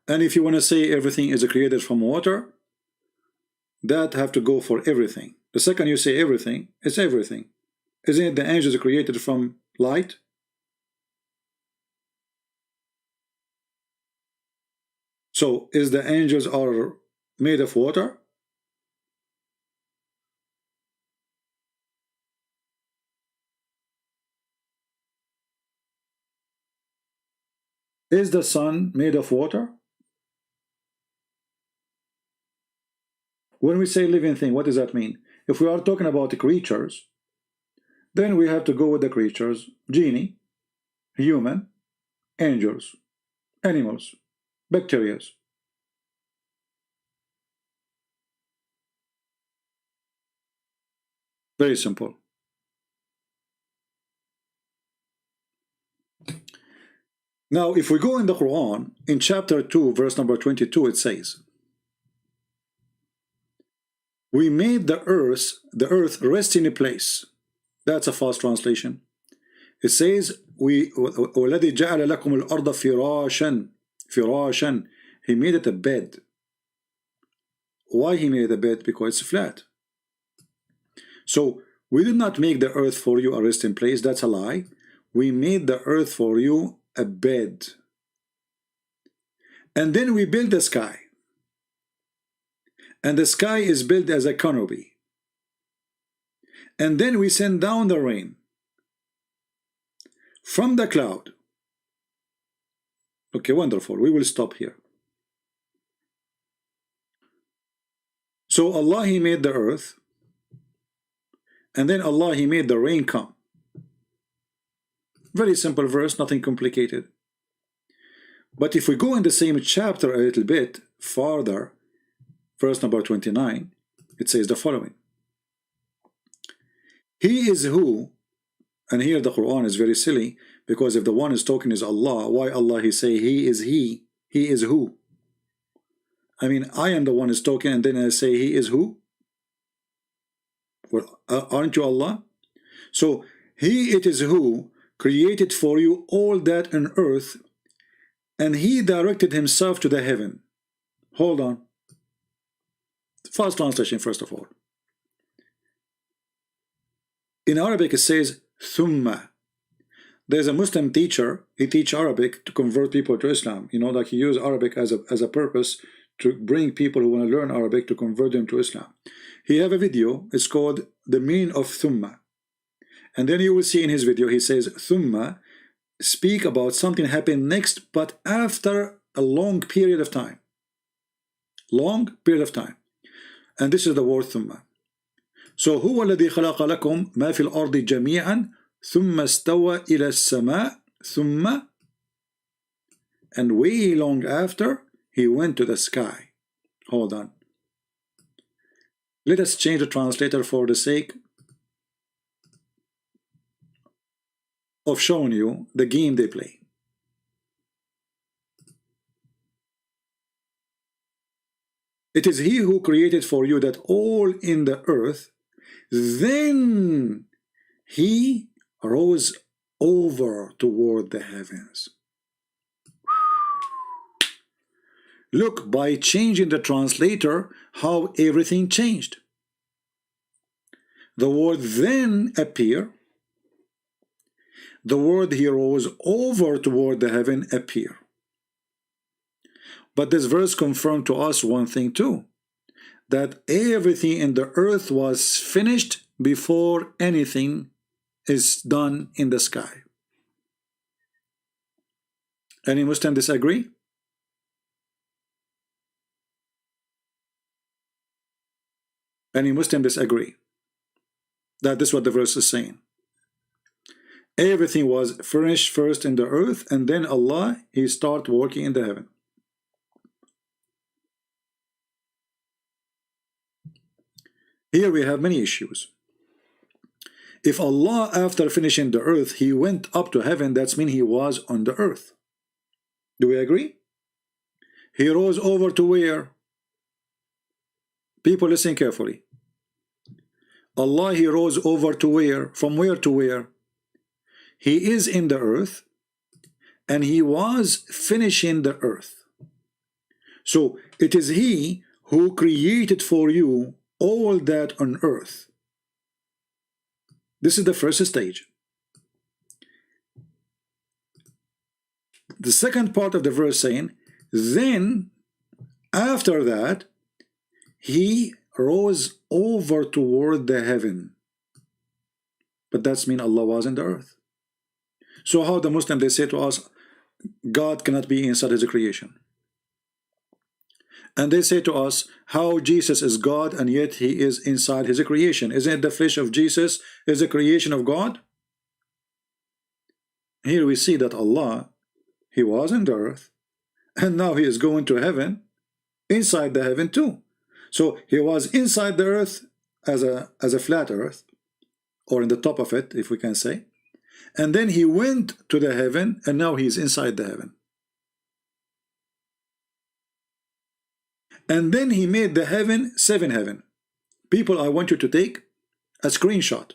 And if you want to say everything is created from water, that have to go for everything. The second you say everything, it's everything. Isn't it the angels are created from light? So is the angels are made of water? Is the sun made of water? When we say living thing, what does that mean? If we are talking about the creatures, then we have to go with the creatures: genie, human, angels, animals, bacteria. Very simple. Now, if we go in the Quran, in chapter 2, verse number 22, it says, we made the earth rest in a place. That's a fast translation. It says, وَالَّذِي جَعَلَ لَكُمُ الْأَرْضَ فِرَاشًا. He made it a bed. Why he made it a bed? Because it's flat. So, we did not make the earth for you a resting place. That's a lie. We made the earth for you a bed. And then we build the sky. And the sky is built as a canopy. And then we send down the rain from the cloud. Okay, wonderful. We will stop here. So Allah, He made the earth. And then Allah, He made the rain come. Very simple verse, nothing complicated. But if we go in the same chapter a little bit farther, verse number 29, it says the following. He is who, and here the Quran is very silly, because if the one is talking is Allah, why Allah He say He is who? I mean, I am the one is talking, and then I say He is who? Well, aren't you Allah? So, He it is who created for you all that on earth, and He directed Himself to the heaven. Hold on. Fast translation, first of all. In Arabic, it says, ثُمَّ. There's a Muslim teacher, he teaches Arabic to convert people to Islam. You know, like he uses Arabic as a purpose to bring people who want to learn Arabic to convert them to Islam. He have a video, it's called The Meaning of Thumma. And then you will see in his video, he says, Thumma, speak about something happened next, but after a long period of time. Long period of time. And this is the word Thumma. So, هو الذي خلق لكم ما في الأرض جميعا ثم استوى إلى السماء ثم, and way long after, he went to the sky. Hold on. Let us change the translator for the sake of showing you the game they play. It is He who created for you that all in the earth, then He rose over toward the heavens. Look, by changing the translator, how everything changed. The word then appear. The word He rose over toward the heaven appear. But this verse confirmed to us one thing too, that everything in the earth was finished before anything is done in the sky. Any Muslim disagree? Any Muslim disagree that this is what the verse is saying? Everything was finished first in the earth, and then Allah, He start working in the heaven. Here we have many issues. If Allah, after finishing the earth, He went up to heaven, that means He was on the earth. Do we agree? He rose over to where? People listen carefully. Allah, He rose over to where? From where to where? He is in the earth, and He was finishing the earth. So it is He who created for you all that on earth. This is the first stage. The second part of the verse saying, then after that he rose over toward the heaven. But that's mean Allah was in the earth. So how the Muslim, they say to us, God cannot be inside his creation. And they say to us, how Jesus is God and yet he is inside his creation. Isn't it the flesh of Jesus is a creation of God? Here we see that Allah, he was in the earth, and now he is going to heaven, inside the heaven too. So he was inside the earth as a flat earth, or in the top of it, if we can say. And then he went to the heaven, and now he's inside the heaven. And then he made the heaven 7 heaven. People, I want you to take a screenshot.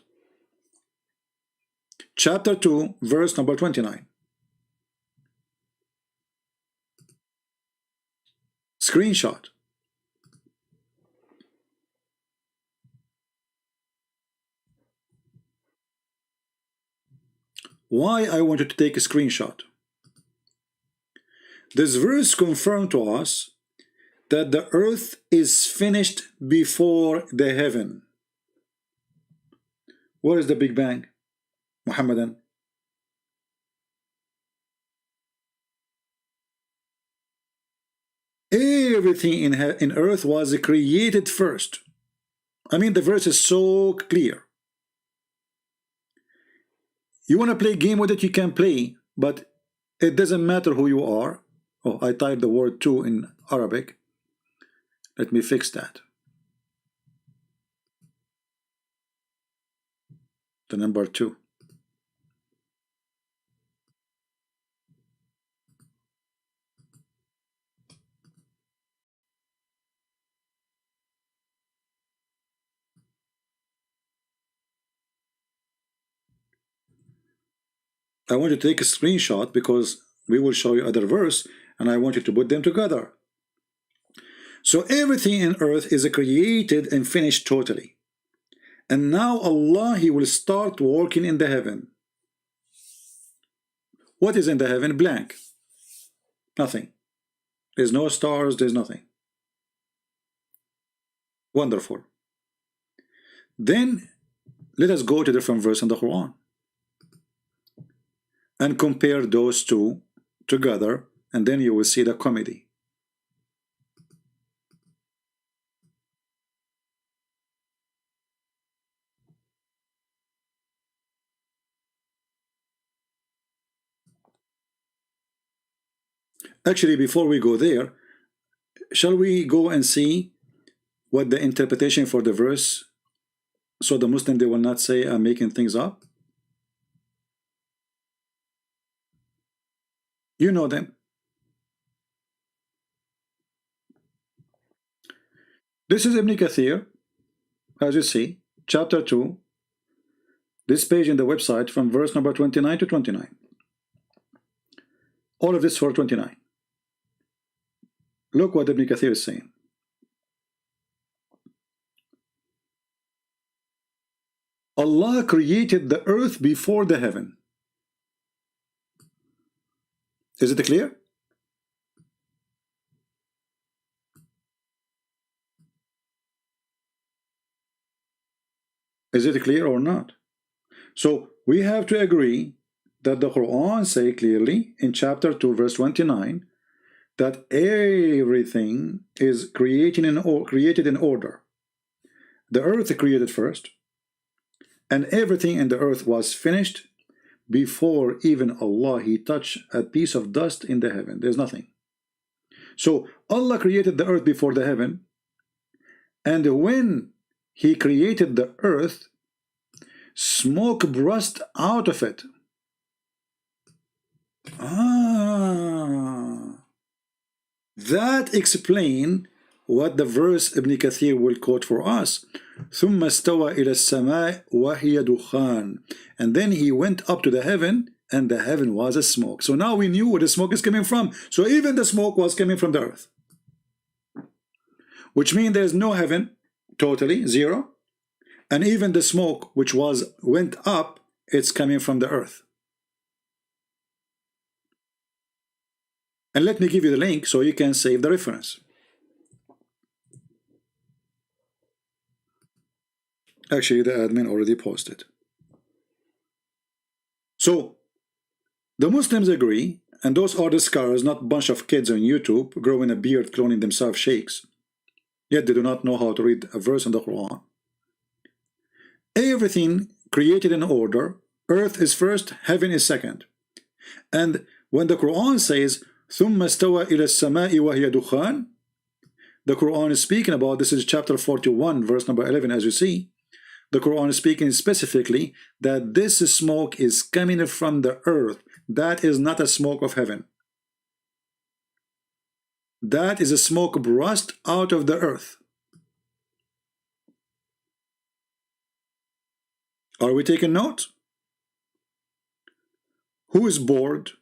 Chapter 2, verse number 29. Screenshot. Why I want you to take a screenshot? This verse confirmed to us that the earth is finished before the heaven. What is the Big Bang, Muhammadan? Everything in earth was created first. I mean, the verse is so clear. You want to play a game with it, you can play, but it doesn't matter who you are. Oh, I typed the word 2 in Arabic. Let me fix that. The number 2. I want you to take a screenshot because we will show you other verse and I want you to put them together. So everything in earth is created and finished totally. And now Allah, he will start working in the heaven. What is in the heaven? Blank. Nothing. There's no stars, there's nothing. Wonderful. Then let us go to different verse in the Quran and compare those two together, and then you will see the comedy. Actually, before we go there, shall we go and see what the interpretation for the verse, so the Muslim, they will not say I'm making things up? You know them. This is Ibn Kathir, as you see, chapter 2, this page in the website from verse number 29 to 29. All of this for 29. Look what Ibn Kathir is saying. Allah created the earth before the heaven. Is it clear? Is it clear or not? So we have to agree that the Quran say clearly in chapter 2 verse 29 that everything is created in order. The earth created first, and everything in the earth was finished before even Allah he touched a piece of dust in the heaven. There's nothing. So Allah created the earth before the heaven, and when he created the earth, smoke burst out of it. That explains what the verse Ibn Kathir will quote for us. ثم استوى إلى السماء وهي دخان. And then he went up to the heaven, and the heaven was a smoke. So now we knew where the smoke is coming from. So even the smoke was coming from the earth. which means there's no heaven, totally, zero. And even the smoke which went up, it's coming from the earth. And let me give you the link so you can save the reference. Actually, the admin already posted. So, the Muslims agree, and those are the scholars, not a bunch of kids on YouTube growing a beard, cloning themselves sheikhs. Yet they do not know how to read a verse in the Quran. Everything created in order, earth is first, heaven is second. And when the Quran says, ثُمَّ اسْتَوَى إِلَى السَّمَاءِ وَهِيَ دُخَانٌ, the Quran is speaking about, this is chapter 41, verse number 11, as you see. The Quran is speaking specifically that this smoke is coming from the earth. That is not a smoke of heaven. That is a smoke brushed out of the earth. Are we taking note? Who is bored?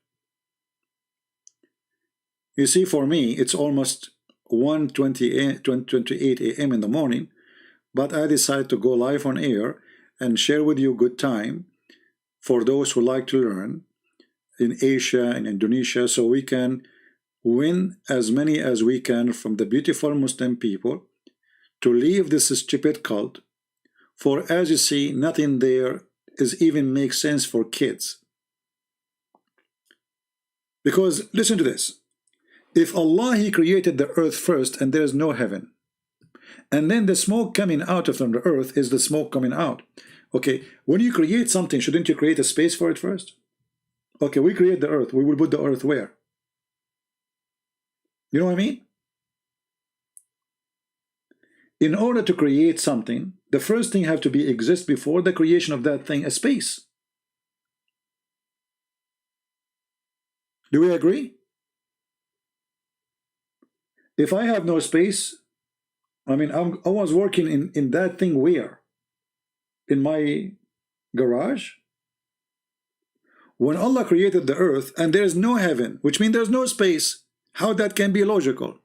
You see, for me, it's almost 1:28 a.m. in the morning, but I decided to go live on air and share with you good time for those who like to learn in Asia and Indonesia, so we can win as many as we can from the beautiful Muslim people to leave this stupid cult. For as you see, nothing there is even makes sense for kids. Because listen to this. If Allah, He created the earth first and there is no heaven, and then the smoke coming out from the earth is the smoke coming out. Okay, when you create something, shouldn't you create a space for it first? Okay, we create the earth. We will put the earth where? You know what I mean? In order to create something, the first thing have to be exist before the creation of that thing, a space. Do we agree? If I have no space, I mean, I was working in that thing where? In my garage? When Allah created the earth and there is no heaven, which means there's no space, how that can be logical?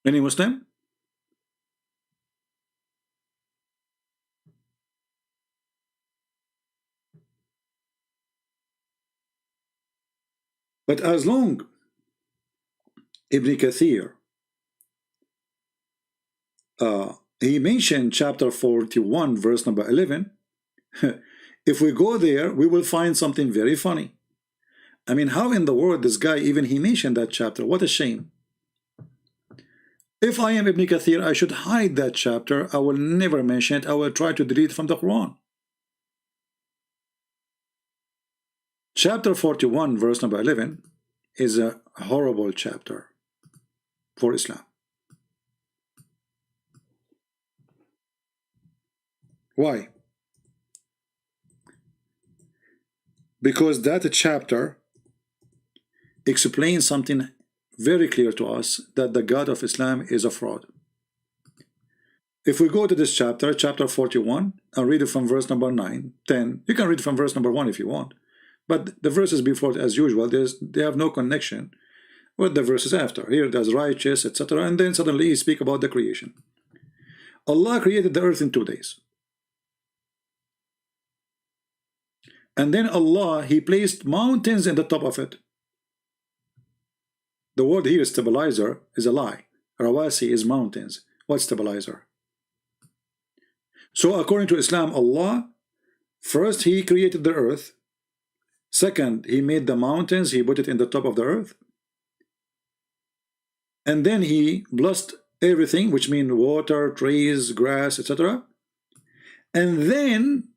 Any Muslim? But as long Ibn Kathir, he mentioned chapter 41, verse number 11. If we go there, we will find something very funny. I mean, how in the world this guy, even he mentioned that chapter? What a shame. If I am Ibn Kathir, I should hide that chapter. I will never mention it. I will try to delete it from the Quran. Chapter 41, verse number 11 is a horrible chapter for Islam. Why? Because that chapter explains something very clear to us, that the God of Islam is a fraud. If we go to this chapter, chapter 41, and read it from verse number 9, 10, you can read it from verse number 1 if you want. But the verses before, as usual, they have no connection with the verses after. Here there's righteous, etc. And then suddenly he speaks about the creation. Allah created the earth in 2 days. And then Allah, He placed mountains in the top of it. The word here, stabilizer, is a lie. Rawasi is mountains. What's stabilizer? So according to Islam, Allah, first He created the earth. Second, He made the mountains. He put it in the top of the earth. And then He blessed everything, which means water, trees, grass, etc. And then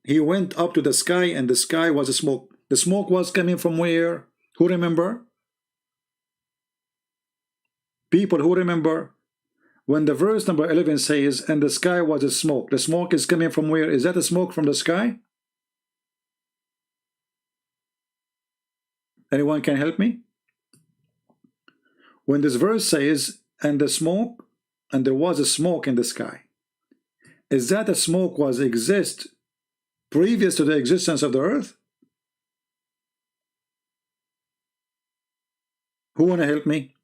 He went up to the sky, and the sky was a smoke. The smoke was coming from where? Who remember? People who remember, when the verse number 11 says, and the sky was a smoke, the smoke is coming from where? Is that a smoke from the sky? Anyone can help me? When this verse says, and the smoke, and there was a smoke in the sky, is that a smoke was exist previous to the existence of the earth? Who want to help me?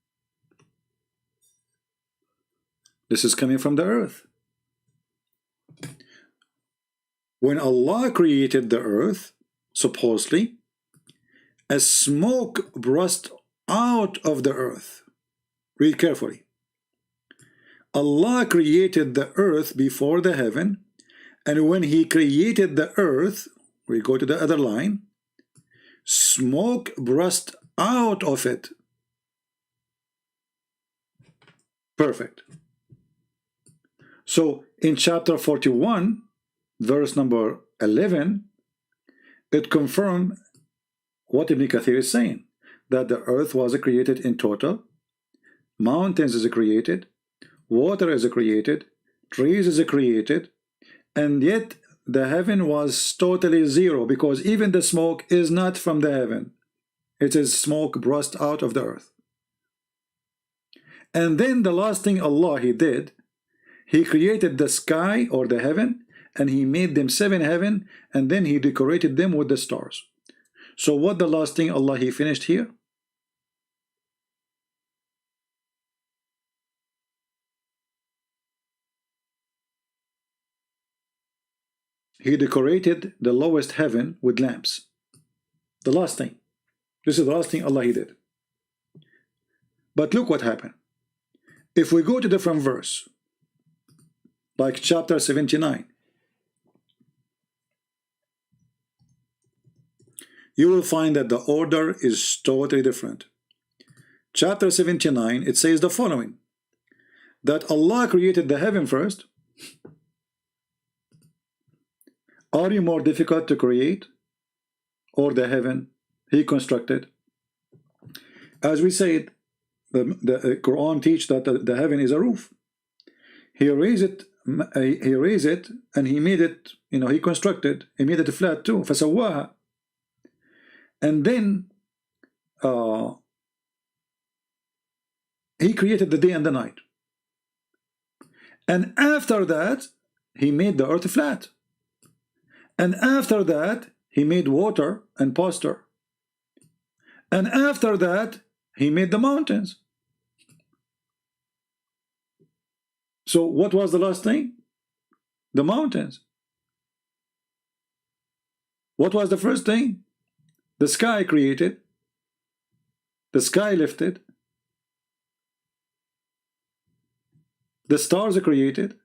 This is coming from the earth. When Allah created the earth, supposedly, a smoke burst out of the earth. Read carefully. Allah created the earth before the heaven, and when He created the earth, we go to the other line, smoke burst out of it. Perfect. So in chapter 41, verse number 11, it confirms what Ibn Kathir is saying, that the earth was created in total, mountains is created, water is created, trees is created, and yet the heaven was totally zero, because even the smoke is not from the heaven. It is smoke burst out of the earth. And then the last thing Allah He did, He created the sky or the heaven, and He made them 7 heaven, and then He decorated them with the stars. So what the last thing Allah He finished here? He decorated the lowest heaven with lamps. The last thing. This is the last thing Allah He did. But look what happened. If we go to different verse, like chapter 79, you will find that the order is totally different. Chapter 79, it says the following, that Allah created the heaven first. Are you more difficult to create, or the heaven He constructed? As we said, the Quran teaches that the heaven is a roof. He raised it, and He made it, He constructed, He made it flat too. فَسَوَّاهَا. And then He created the day and the night. And after that, He made the earth flat. And after that, He made water and pasture. And after that, He made the mountains. So what was the last thing? The mountains. What was the first thing? The sky created. The sky lifted. The stars are created.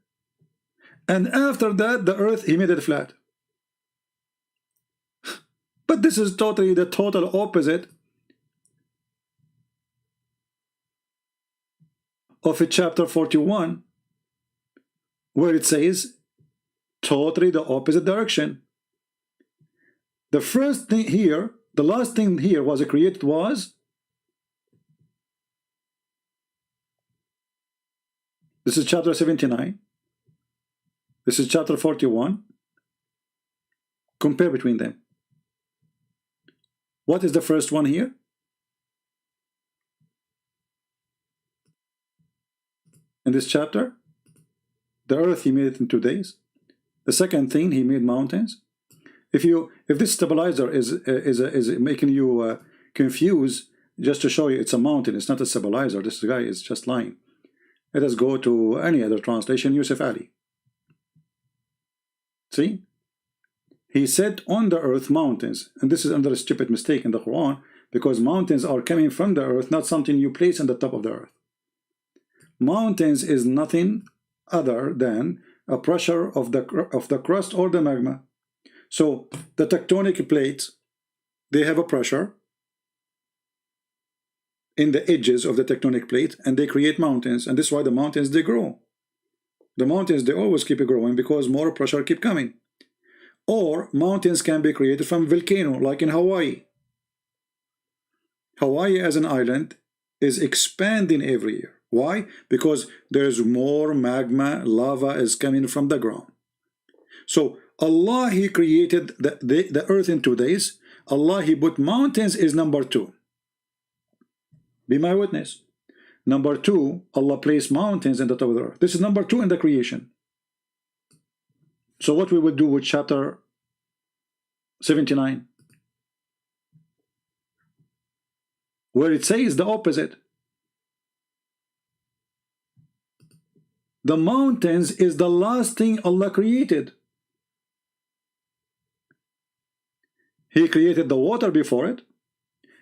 And after that, the earth, He made it flat. But this is totally the total opposite of chapter 41, where it says totally the opposite direction. The first thing here, the last thing here was created was, this is chapter 79, this is chapter 41. Compare between them. What is the first one here? In this chapter, the earth He made it in 2 days. The second thing, He made mountains. If this stabilizer is making you confused, just to show you it's a mountain, it's not a stabilizer. This guy is just lying. Let us go to any other translation, Yusuf Ali. See? He said on the earth mountains, and this is another stupid mistake in the Quran, because mountains are coming from the earth, not something you place on the top of the earth. Mountains is nothing other than a pressure of the crust or the magma. So the tectonic plates, they have a pressure in the edges of the tectonic plate, and they create mountains, and this is why the mountains, they grow. The mountains, they always keep growing because more pressure keep coming. Or mountains can be created from volcano, like in Hawaii. Hawaii as an island is expanding every year. Why? Because there's more magma, lava is coming from the ground. So Allah, He created the earth in 2 days. Allah, He put mountains is number 2. Be my witness. Number 2, Allah placed mountains in the top of the earth. This is number 2 in the creation. So what we would do with chapter 79, where it says the opposite. The mountains is the last thing Allah created. He created the water before it.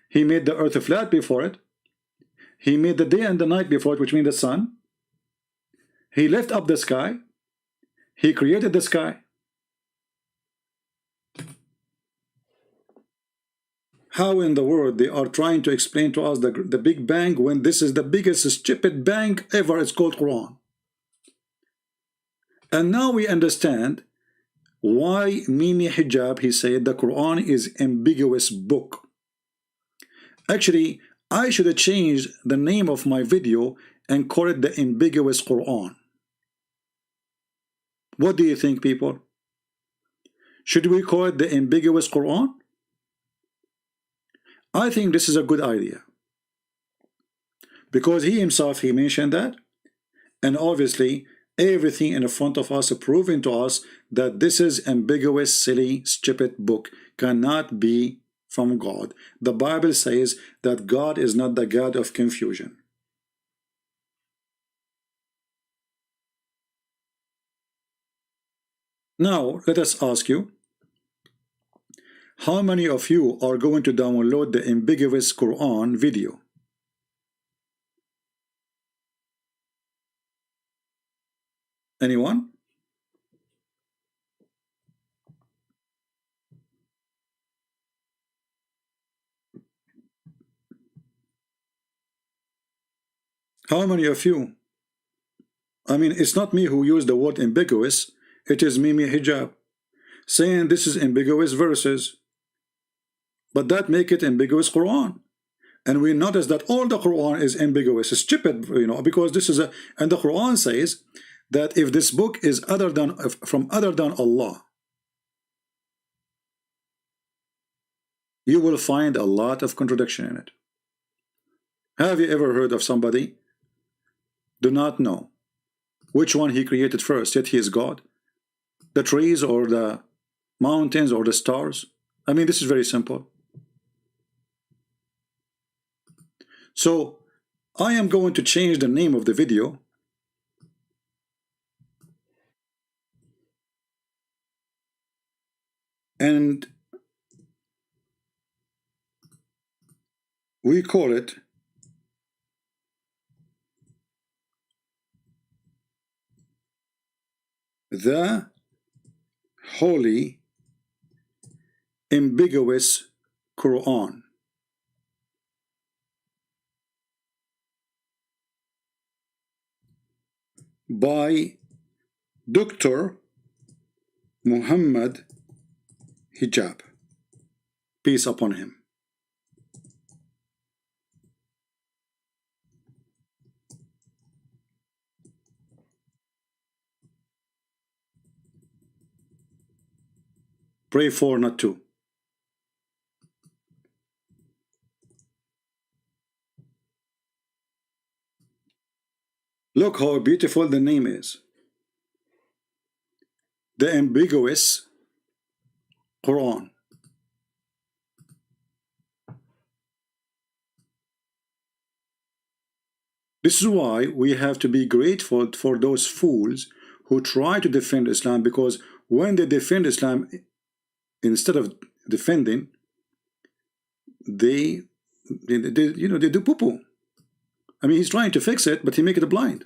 He made the earth flat before it. He made the day and the night before it, which means the sun. He lifted up the sky. He created the sky. How in the world they are trying to explain to us the Big Bang when this is the biggest stupid bang ever? It's called Quran. And now we understand why Mimi Hijab, he said the Quran is ambiguous book. Actually, I should have changed the name of my video and call it the ambiguous Quran. What do you think, people? Should we call it the ambiguous Quran? I think this is a good idea, because he himself, he mentioned that, and obviously everything in front of us proving to us that this is ambiguous, silly, stupid book, cannot be from God. The Bible says that God is not the God of confusion. Now let us ask you, how many of you are going to download the ambiguous Quran video? Anyone? How many of you? I mean, it's not me who used the word ambiguous, it is Mimi Hijab saying this is ambiguous verses, but that make it ambiguous Quran. And we notice that all the Quran is ambiguous. It's stupid, you know, because this is a, and the Quran says that if this book is from other than Allah, you will find a lot of contradiction in it. Have you ever heard of somebody do not know which one he created first, yet he is God? The trees or the mountains or the stars? I mean, this is very simple. So I am going to change the name of the video and we call it the Holy Ambiguous Quran. By Dr. Mohammed Hijab, peace upon him. Pray for, not to. Look how beautiful the name is. The Ambiguous Quran. This is why we have to be grateful for those fools who try to defend Islam, because when they defend Islam, instead of defending, they do poo-poo. I mean, he's trying to fix it, but he make it blind.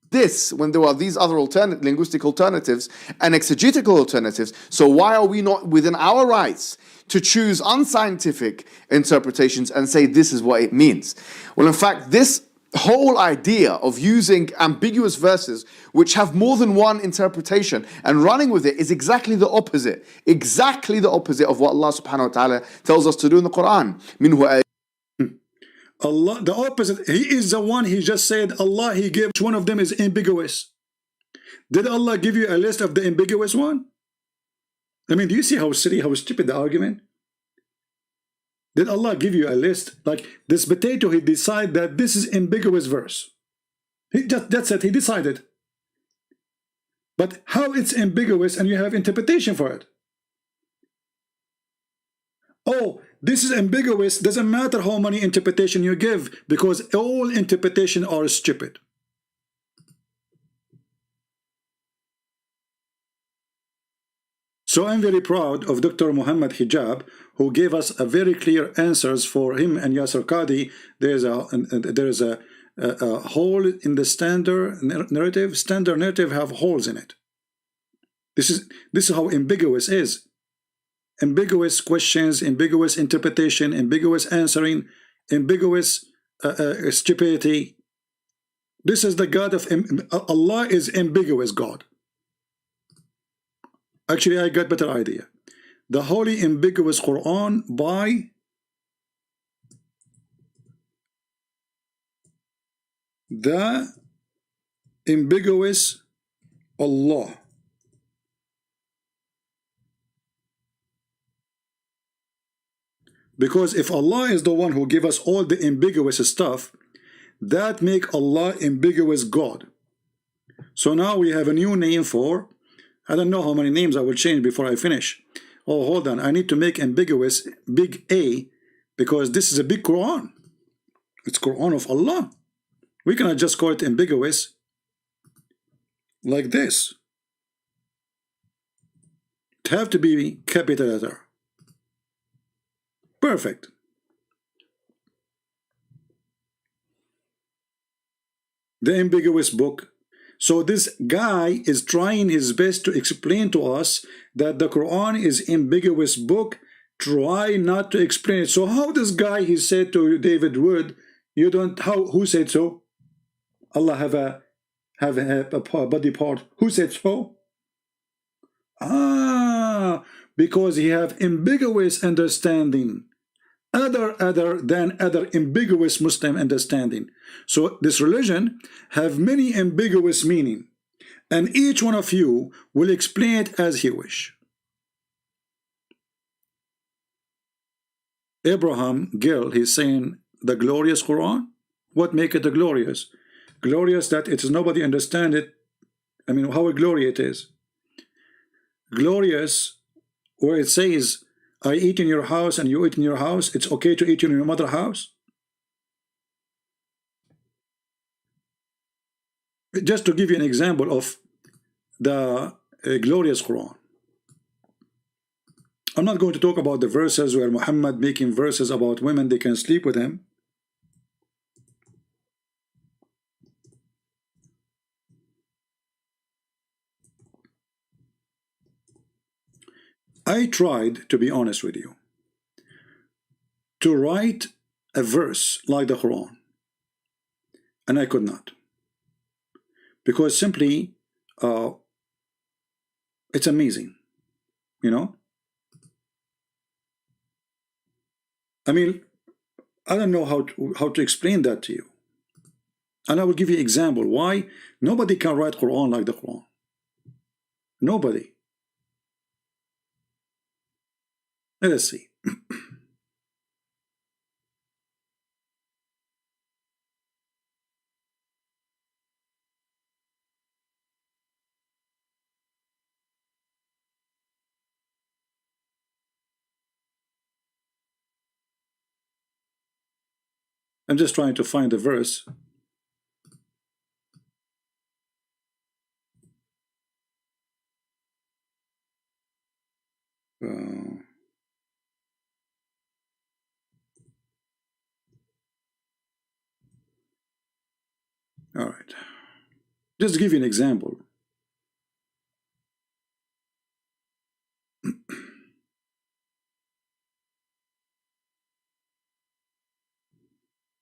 This, when there are these other linguistic alternatives and exegetical alternatives, so why are we not within our rights to choose unscientific interpretations and say this is what it means? Well, in fact, this whole idea of using ambiguous verses which have more than one interpretation and running with it is exactly the opposite of what Allah subhanahu wa ta'ala tells us to do in the Quran. Minhu Allah, the opposite. He is the one, he just said Allah, he gave, which one of them is ambiguous? Did Allah give you a list of the ambiguous one? I mean, do you see how silly, how stupid the argument? Did Allah give you a list? Like this potato, he decided that this is ambiguous verse. That's it, he decided. But how it's ambiguous and you have interpretation for it? oh, this is ambiguous, doesn't matter how many interpretation you give, because all interpretation are stupid. So I'm very proud of Dr. Mohammed Hijab, who gave us a very clear answers for him and Yasser Qadi. There's a hole in the standard narrative. Standard narrative have holes in it. This is how ambiguous is. Ambiguous questions, ambiguous interpretation, ambiguous answering, ambiguous stupidity. This is the God of Allah is ambiguous God. Actually, I got better idea. The Holy Ambiguous Quran by the Ambiguous Allah. Because if Allah is the one who gave us all the ambiguous stuff, that make Allah ambiguous God. So now we have a new name for, I don't know how many names I will change before I finish. Oh, hold on. I need to make ambiguous big A, because this is a big Quran. It's Quran of Allah. We cannot just call it ambiguous like this. It have to be capital letter. Perfect. The ambiguous book. So this guy is trying his best to explain to us that the Quran is ambiguous book. Try not to explain it. So how this guy, he said to David Wood, you don't, who said so? Allah have a body part. Who said so? Because he have ambiguous understanding. Other than other ambiguous Muslim understanding. So this religion have many ambiguous meaning, and each one of you will explain it as he wish. Abraham Gill, he's saying the glorious Quran. What make it the glorious? Glorious that it is nobody understand it. I mean, how glorious it is. Glorious where it says, I eat in your house and you eat in your house. It's okay to eat in your mother's house. Just to give you an example of the glorious Quran. I'm not going to talk about the verses where Muhammad making verses about women, they can sleep with him. I tried, to be honest with you, to write a verse like the Quran, and I could not, because simply it's amazing, you know. I mean, I don't know how to explain that to you, and I will give you an example why nobody can write Quran like the Quran. Nobody. Let us see. I'm just trying to find the verse. All right. Just to give you an example.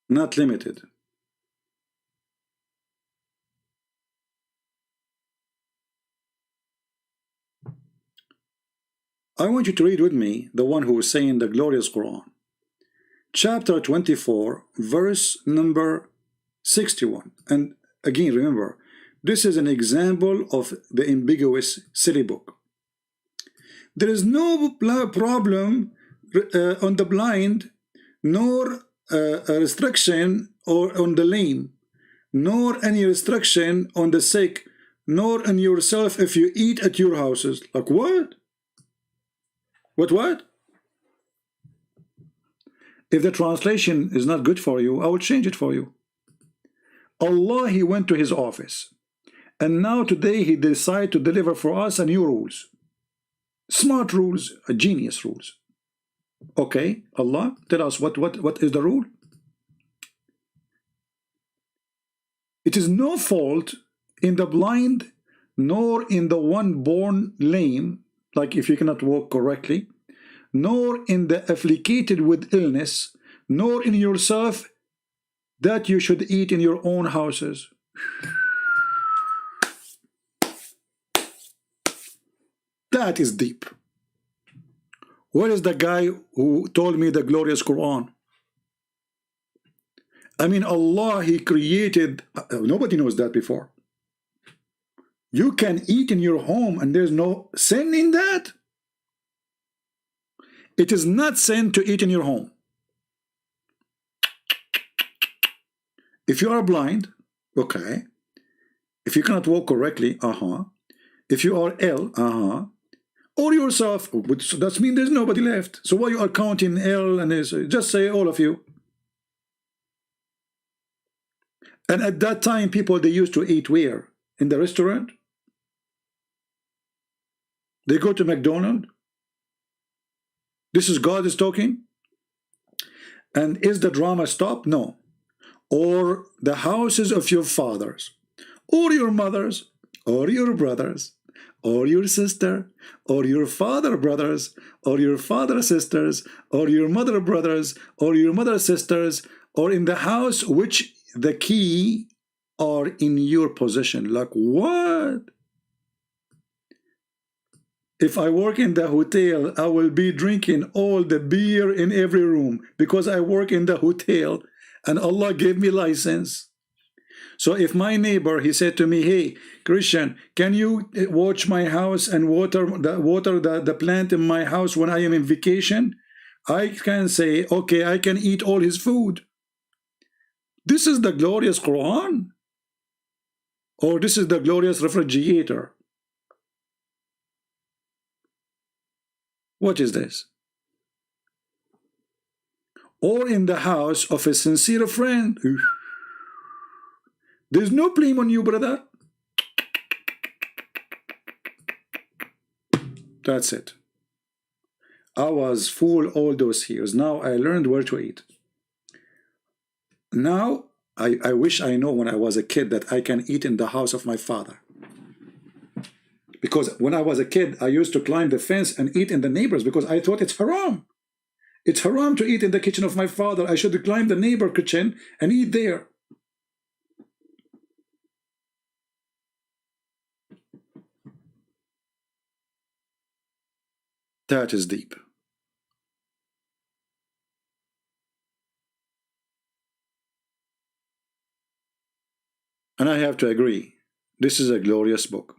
Not limited. I want you to read with me the one who is saying the glorious Quran. Chapter 24, verse number 61. And again, remember, this is an example of the ambiguous silly book. There is no problem on the blind, nor a restriction or on the lame, nor any restriction on the sick, nor on yourself if you eat at your houses. Like what? What? If the translation is not good for you, I will change it for you. Allah, he went to his office, and now today he decided to deliver for us a new rules. Smart rules, a genius rules. Okay, Allah, tell us what is the rule? It is no fault in the blind, nor in the one born lame, like if you cannot walk correctly, nor in the afflicted with illness, nor in yourself, that you should eat in your own houses. That is deep. Where is the guy who told me the glorious Quran? I mean, Allah, he created, nobody knows that before. You can eat in your home and there's no sin in that. It is not sin to eat in your home. If you are blind, okay. If you cannot walk correctly, if you are ill, or yourself, that means there's nobody left. So why you are counting ill and this? Just say all of you. And at that time, people, they used to eat where? In the restaurant? They go to McDonald's? This is God is talking? And is the drama stopped? No. Or the houses of your fathers, or your mothers, or your brothers, or your sister, or your father brothers, or your father sisters, or your mother brothers, or your mother sisters, or in the house which the key are in your possession. Like what? If I work in the hotel, I will be drinking all the beer in every room because I work in the hotel and Allah gave me license. So if my neighbor, he said to me, hey, Christian, can you watch my house and water the plant in my house when I am in vacation? I can say, okay, I can eat all his food. This is the glorious Quran? Or this is the glorious refrigerator? What is this? Or in the house of a sincere friend. There's no blame on you, brother. That's it. I was fool all those years. Now I learned where to eat. Now I wish I know when I was a kid that I can eat in the house of my father. Because when I was a kid, I used to climb the fence and eat in the neighbors because I thought it's haram. It's haram to eat in the kitchen of my father. I should climb the neighbor kitchen and eat there. That is deep. And I have to agree, this is a glorious book.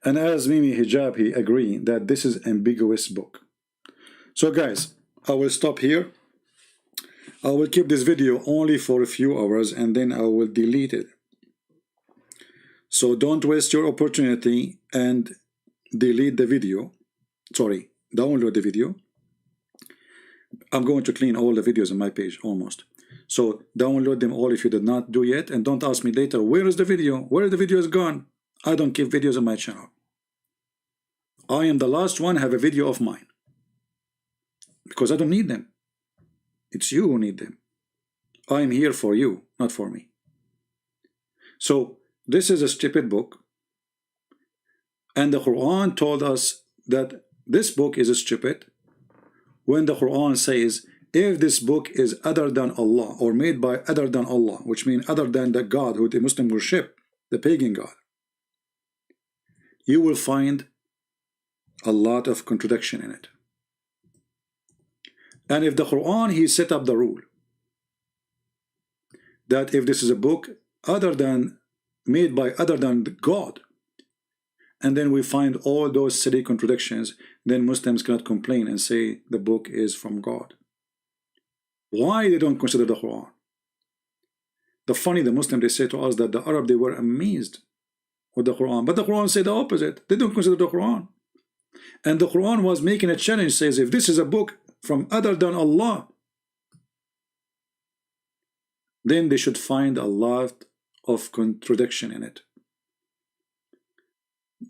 And as Mimi Hijab, he agreed that this is an ambiguous book. So guys, I will stop here. I will keep this video only for a few hours and then I will delete it. So don't waste your opportunity and delete the video. Sorry, download the video. I'm going to clean all the videos on my page almost. So download them all if you did not do yet, and don't ask me later, where is the video? Where the video is gone? I don't keep videos on my channel. I am the last one have a video of mine. Because I don't need them. It's you who need them. I am here for you, not for me. So this is a stupid book. And the Quran told us that this book is stupid when the Quran says, if this book is other than Allah or made by other than Allah, which means other than the God who the Muslim worship, the pagan God, you will find a lot of contradiction in it. And if the Quran, he set up the rule that if this is a book other than made by other than God, and then we find all those silly contradictions, then Muslims cannot complain and say the book is from God. Why they don't consider the Quran? The Muslims, they say to us that the Arab, they were amazed with the Quran, but the Quran said the opposite. They don't consider the Quran. And the Quran was making a challenge, says if this is a book from other than Allah, then they should find a lot of contradiction in it.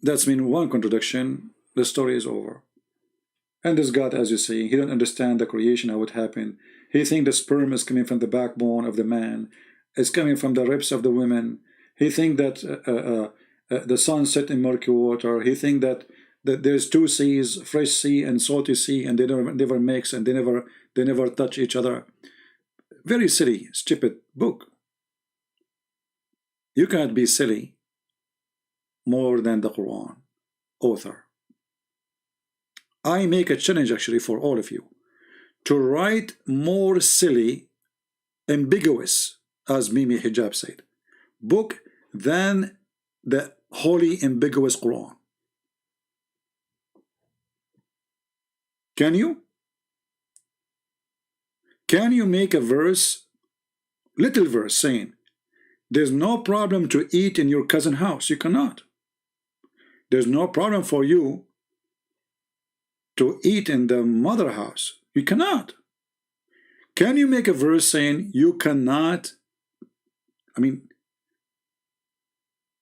That's mean one contradiction, the story is over. And this God, as you see, he don't understand the creation, how it happened. He think the sperm is coming from the backbone of the man, it's coming from the ribs of the women. He think that the sun set in murky water. He think that there's two seas, fresh sea and salty sea, and they never mix, and they never touch each other. Very silly, stupid book. You can't be silly more than the Quran author. I make a challenge actually for all of you to write more silly, ambiguous, as Mimi Hijab said, book than the holy ambiguous Quran. Can you? Can you make a verse, little verse, saying there's no problem to eat in your cousin's house? You cannot. There's no problem for you to eat in the mother house. You cannot. Can you make a verse saying you cannot? I mean,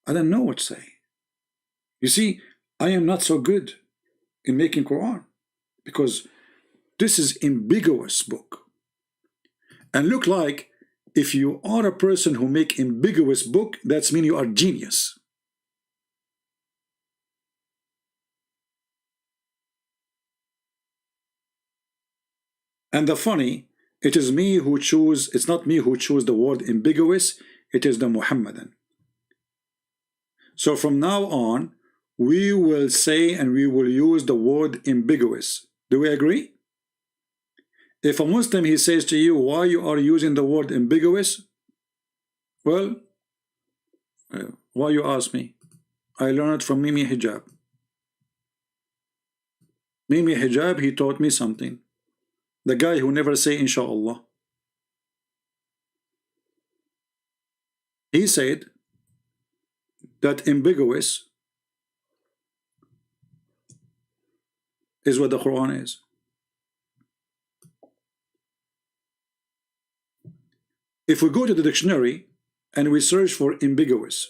I don't know what to say. You see, I am not so good in making Quran because this is ambiguous book. And look like if you are a person who make ambiguous book, that's mean you are genius. And the funny, it is me who choose, it's not me who choose the word ambiguous, it is the Mohammedan. So from now on, we will say and we will use the word ambiguous. Do we agree? If a Muslim, he says to you, why you are using the word ambiguous? Well, why you ask me? I learned it from Mimi Hijab. Mimi Hijab, he taught me something. The guy who never say inshallah. He said that ambiguous is what the Quran is. If we go to the dictionary and we search for ambiguous,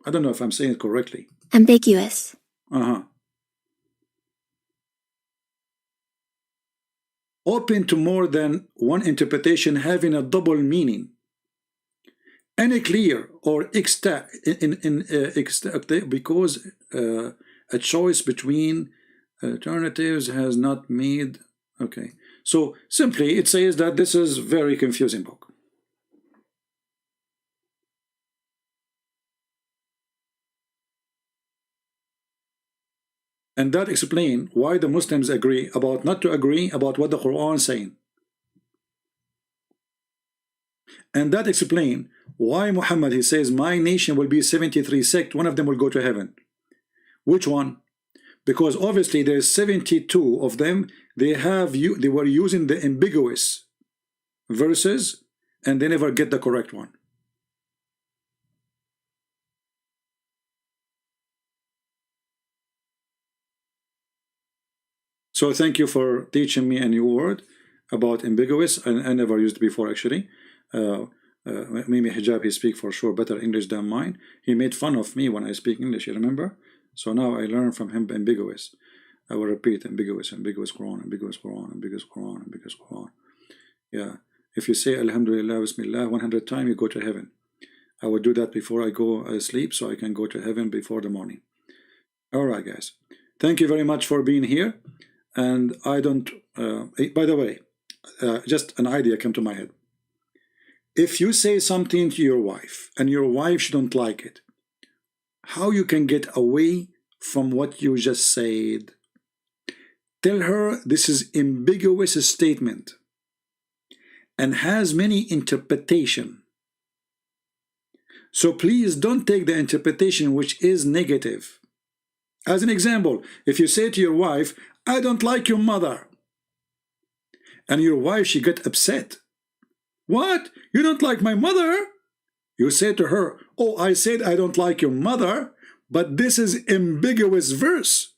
I don't know if I'm saying it correctly. Ambiguous. Open to more than one interpretation having a double meaning. Any clear or because a choice between alternatives has not made. Okay, so simply it says that this is very confusing book. And that explains why the Muslims agree about not to agree about what the Quran is saying. And that explains why Muhammad, he says, my nation will be 73 sects, one of them will go to heaven. Which one? Because obviously there's 72 of them, they were using the ambiguous verses and they never get the correct one. So thank you for teaching me a new word about ambiguous. I never used it before actually. Mimi Hijab, he speak for sure better English than mine. He made fun of me when I speak English, you remember? So now I learn from him ambiguous. I will repeat ambiguous, ambiguous Quran, ambiguous Quran, ambiguous Quran, ambiguous Quran. Yeah, if you say Alhamdulillah, Bismillah 100 times, you go to heaven. I will do that before I go sleep so I can go to heaven before the morning. All right, guys. Thank you very much for being here. And I don't, by the way, just an idea came to my head. If you say something to your wife and your wife shouldn't like it, how you can get away from what you just said? Tell her this is ambiguous statement and has many interpretation. So please don't take the interpretation which is negative. As an example, if you say to your wife, I don't like your mother, and your wife, she get upset. What? You don't like my mother? You say to her, oh, I said I don't like your mother, but this is ambiguous verse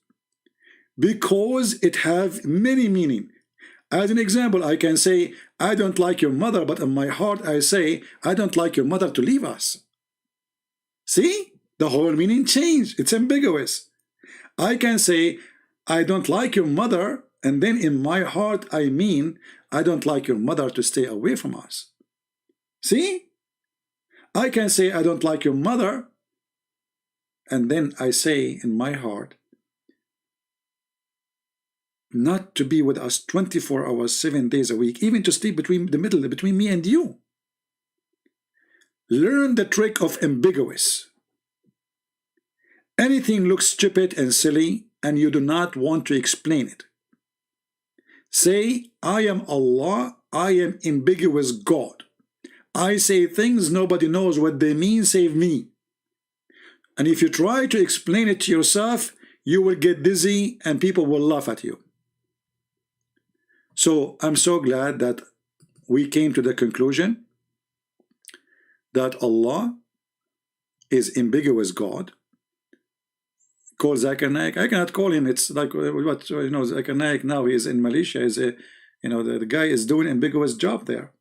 because it have many meaning. As an example, I can say, I don't like your mother, but in my heart I say, I don't like your mother to leave us. See? The whole meaning changed. It's ambiguous. I can say, I don't like your mother, and then in my heart I mean, I don't like your mother to stay away from us. See? I can say, I don't like your mother, and then I say in my heart, not to be with us 24 hours, 7 days a week, even to sleep between me and you. Learn the trick of ambiguous. Anything looks stupid and silly, and you do not want to explain it. Say, I am Allah, I am ambiguous God. I say things nobody knows what they mean save me. And if you try to explain it to yourself, you will get dizzy and people will laugh at you. So I'm so glad that we came to the conclusion that Allah is ambiguous God. Call Zakir Naik. I cannot call him. It's like what Zakir Naik now. He is in Malaysia. Is a the guy is doing ambiguous job there.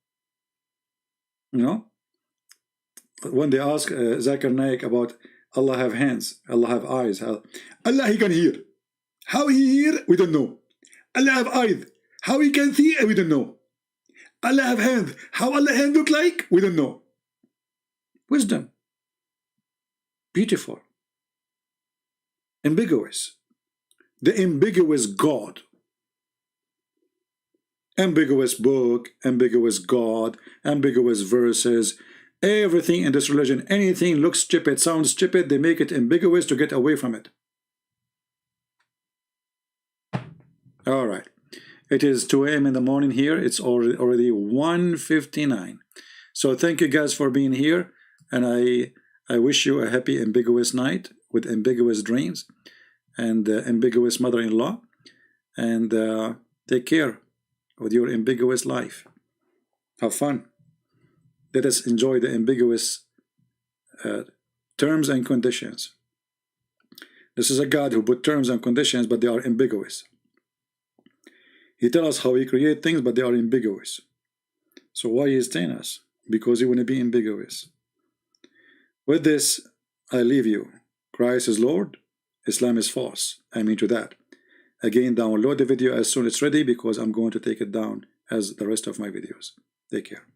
When they ask Zakir Naik about Allah have hands, Allah have eyes, Allah he can hear. How he hear? We don't know. Allah have eyes. How he can see? We don't know. Allah have hands. How Allah hand look like? We don't know. Wisdom. Beautiful. Ambiguous. The ambiguous God. Ambiguous book, ambiguous God, ambiguous verses. Everything in this religion, anything looks stupid, sounds stupid, they make it ambiguous to get away from it. All right. It is 2 a.m. in the morning here. It's already 1:59. So thank you guys for being here. And I wish you a happy ambiguous night with ambiguous dreams and ambiguous mother-in-law. And take care with your ambiguous life. Have fun. Let us enjoy the ambiguous terms and conditions. This is a God who put terms and conditions, but they are ambiguous. He tells us how he create things, but they are ambiguous. So why he is telling us? Because he want to be ambiguous. With this, I leave you. Christ is Lord, Islam is false. I mean to that. Again, download the video as soon as it's ready because I'm going to take it down as the rest of my videos. Take care.